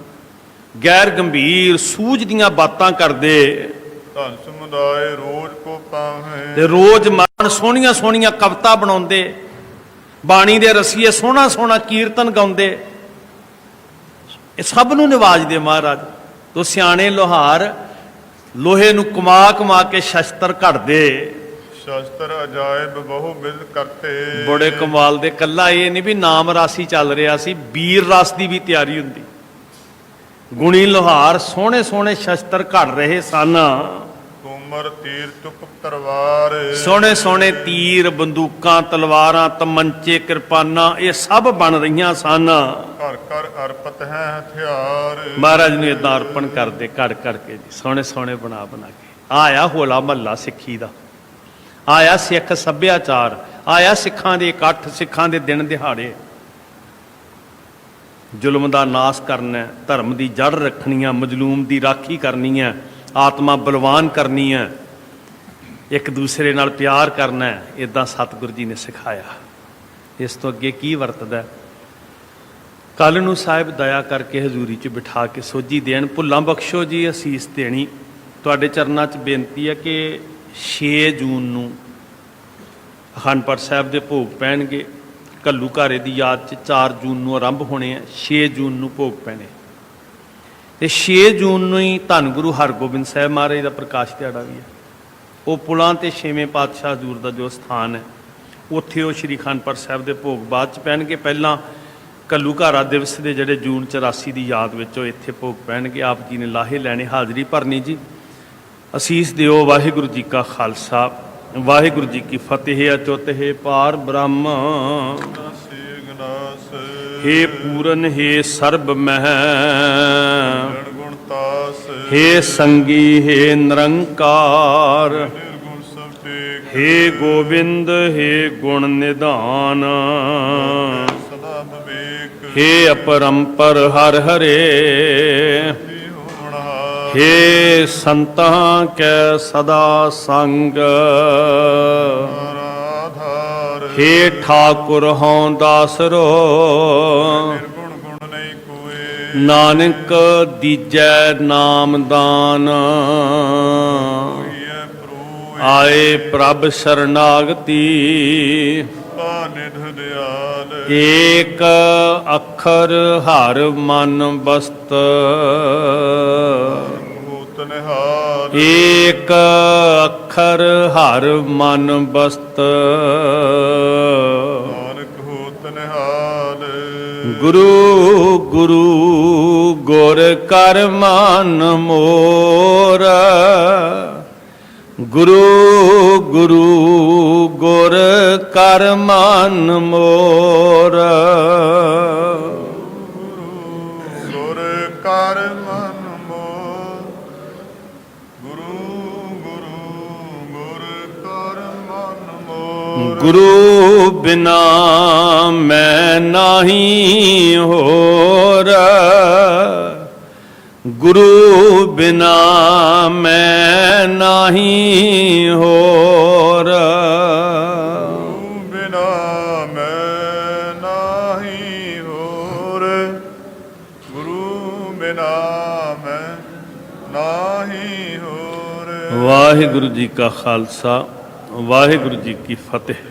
ਗੈਰ ਗੰਭੀਰ ਸੂਝ ਦੀਆਂ ਬਾਤਾਂ ਕਰਦੇ,
ਧਨ ਸਮੁਦਾਇ ਰੋਜ਼ ਕੋ ਪਾਵੇ।
ਤੇ ਰੋਜ਼ ਮਨ ਸੋਹਣੀਆਂ ਸੋਹਣੀਆਂ ਕਵਿਤਾ ਬਣਾਉਂਦੇ, ਬਾਣੀ ਦੇ ਰਸੀਏ ਸੋਹਣਾ ਸੋਹਣਾ ਕੀਰਤਨ ਗਾਉਂਦੇ, ਇਹ ਸਭ ਨੂੰ ਨਿਵਾਜਦੇ ਮਹਾਰਾਜ। ਤੋ ਸਿਆਣੇ ਲੋਹਾਰ ਲੋਹੇ ਨੂੰ ਕਮਾ ਕਮਾ ਕੇ ਸ਼ਸਤਰ ਘੜਦੇ।
ਸ਼ਸਤਰ ਅਜਾਇਬ ਬਹੁ ਬਿਦ ਕਰਤੇ।
ਬੜੇ ਕਮਾਲ ਦੇ, ਕੱਲਾ ਇਹ ਨਹੀਂ ਵੀ ਨਾਮ ਰਾਸੀ ਚੱਲ ਰਿਹਾ ਸੀ, ਵੀਰ ਰਸ ਦੀ ਵੀ ਤਿਆਰੀ ਹੁੰਦੀ। ਗੁਣੀ ਲੋਹਾਰ ਸੋਹਣੇ ਸੋਹਣੇ ਸ਼ਸਤਰ ਘੜ ਰਹੇ ਸਨ,
ਤੁਮਰ ਤੀਰ ਤੁਕ ਤਲਵਾਰ।
ਸੋਹਣੇ ਸੋਹਣੇ ਤੀਰ, ਬੰਦੂਕਾਂ, ਤਲਵਾਰਾਂ, ਤਮੰਚੇ, ਕਿਰਪਾਨਾਂ, ਇਹ ਸਭ ਬਣ ਰਹੀਆਂ ਸਨ।
ਘਰ ਘਰ ਅਰਪਤ ਹੈ ਹਥਿਆਰ।
ਮਹਾਰਾਜ ਨੂੰ ਇਦਾਂ ਅਰਪਣ ਕਰਦੇ ਘੜ ਘੜ ਕੇ ਜੀ, ਸੋਹਣੇ ਸੋਹਣੇ ਬਣਾ ਬਣਾ ਕੇ। ਆਇਆ ਹੋਲਾ ਮਹੱਲਾ ਸਿੱਖੀ ਦਾ, ਆਇਆ ਸਿੱਖ ਸੱਭਿਆਚਾਰ, ਆਇਆ ਸਿੱਖਾਂ ਦੇ ਇਕੱਠ, ਸਿੱਖਾਂ ਦੇ ਦਿਨ ਦਿਹਾੜੇ। ਜ਼ੁਲਮ ਦਾ ਨਾਸ ਕਰਨਾ ਹੈ, ਧਰਮ ਦੀ ਜੜ ਰੱਖਣੀ ਹੈ, ਮਜ਼ਲੂਮ ਦੀ ਰਾਖੀ ਕਰਨੀ ਹੈ, ਆਤਮਾ ਬਲਵਾਨ ਕਰਨੀ ਹੈ, ਇੱਕ ਦੂਸਰੇ ਨਾਲ ਪਿਆਰ ਕਰਨਾ ਹੈ। ਇਦਾਂ ਸਤਿਗੁਰੂ ਜੀ ਨੇ ਸਿਖਾਇਆ। ਇਸ ਤੋਂ ਅੱਗੇ ਕੀ ਵਰਤਦਾ? ਕੱਲ ਨੂੰ ਸਾਹਿਬ ਦਇਆ ਕਰਕੇ ਹਜ਼ੂਰੀ 'ਚ ਬਿਠਾ ਕੇ ਸੋਝੀ ਦੇਣ। ਭੁੱਲਾਂ ਬਖਸ਼ੋ ਜੀ, ਅਸੀਸ ਦੇਣੀ। ਤੁਹਾਡੇ ਚਰਨਾਂ 'ਚ ਬੇਨਤੀ ਹੈ ਕਿ 6 ਜੂਨ ਨੂੰ ਅਖੰਡ ਪਾਠ ਸਾਹਿਬ ਦੇ ਭੋਗ ਪੈਣਗੇ। ਘੱਲੂ ਘਾਰੇ ਦੀ ਯਾਦ 'ਚ 4 ਜੂਨ ਨੂੰ ਆਰੰਭ ਹੋਣੇ ਆ, 6 ਜੂਨ ਨੂੰ ਭੋਗ ਪੈਣੇ, ਤੇ 6 ਜੂਨ ਨੂੰ ਹੀ ਧੰਨ ਗੁਰੂ ਹਰਗੋਬਿੰਦ ਸਾਹਿਬ ਮਹਾਰਾਜ ਦਾ ਪ੍ਰਕਾਸ਼ ਦਿਹਾੜਾ ਵੀ ਹੈ। ਉਹ ਪੁਲਾਂ ਤੇ 6ਵੇਂ ਪਾਤਸ਼ਾਹ ਹਜ਼ੂਰ ਦਾ ਜੋ ਸਥਾਨ ਹੈ, ਉੱਥੇ ਉਹ ਸ਼੍ਰੀ ਅਖੰਡ ਪਾਠ ਸਾਹਿਬ ਦੇ ਭੋਗ ਬਾਅਦ 'ਚ ਪੈਣਗੇ। ਪਹਿਲਾਂ ਘੱਲੂ ਘਾਰਾ ਦਿਵਸ ਦੇ ਜਿਹੜੇ ਜੂਨ 84 ਦੀ ਯਾਦ ਵਿੱਚ ਉਹ ਇੱਥੇ ਭੋਗ ਪੈਣਗੇ। ਆਪ ਜੀ ਨੇ ਲਾਹੇ ਲੈਣੇ, ਹਾਜ਼ਰੀ ਭਰਨੀ ਜੀ। ਅਸੀਸ ਦਿਓ। ਵਾਹਿਗੁਰੂ ਜੀ ਕਾ ਖਾਲਸਾ, ਵਾਹਿਗੁਰੂ ਜੀ ਕੀ ਫਤਿਹ। ਅਚੁੱਤ ਹੈ ਪਾਰ ਬ੍ਰਹਮ, ਹੇ ਪੂਰਨ ਹੈ ਸਰਬ ਮਹਿ,
ਗੁਣ ਤਾਸ
ਹੇ ਸੰਗੀ ਹੈ ਨਿਰੰਕਾਰ,
ਨਿਰਗੁਣ ਸਭ ਟੇਕ।
ਹੇ ਗੋਬਿੰਦ ਹੈ ਗੁਣ ਨਿਧਾਨ,
ਸਦਾ ਵਿਵੇਕ
ਹੇ ਅਪਰੰਪਰ ਹਰਿ ਹਰੇ,
ਹੋਣਹਾਰ।
ਹੇ ਸੰਤਾਂ ਕੈ ਸਦਾ ਸੰਗ,
ਆਧਾਰ
ਹੇ ਠਾਕੁਰ ਹਉ ਦਾਸਰੋ,
ਨਿਰਗੁਣ ਗੁਣ ਨਹੀਂ ਕੋਏ।
ਨਾਨਕ ਦੀਜੈ ਨਾਮਦਾਨ,
ਹੋਈਐ ਪ੍ਰੋਏ
ਆਏ ਪ੍ਰਭ ਸ਼ਰਨਾਗਤੀ,
ਨਿਧ ਦਿਆਲ।
ਏਕ ਅੱਖਰ ਹਰ ਮਨ ਬਸਤ,
ਹੋਤ ਨਿਹਾਲ
ਏਕ ਅੱਖਰ ਹਰ ਮਨ ਬਸਤ,
ਨਾਨਕ ਹੋਤ ਨਿਹਾਲ।
ਗੁਰੂ ਗੁਰੂ ਗੁਰ ਕਰ ਮਨ ਮੋਰ, ਗੁਰੂ ਗੁਰੂ ਗੁਰ ਕਰ ਮਨ ਮੋਰ,
ਗੁਰ ਕਰ ਮਨ ਮੋਰ। ਗੁਰੂ ਗੁਰੂ ਗੁਰ ਕਰ ਮਨ ਮੋਰ।
ਗੁਰੂ ਬਿਨਾ ਮੈਂ ਨਾਹੀ ਹੋਰ, ਗੁਰੂ ਬਿਨਾ ਮੈਂ ਨਾਹੀ ਹੋਰ,
ਬਿਨਾ ਮੈਂ ਨਾਹੀ ਹੋਰ। ਗੁਰੂ ਬਿਨਾ ਮੈਂ ਨਾਹੀ ਹੋਰ।
ਵਾਹਿਗੁਰੂ ਜੀ ਕਾ ਖਾਲਸਾ, ਵਾਹਿਗੁਰੂ ਜੀ ਕੀ ਫਤਿਹ।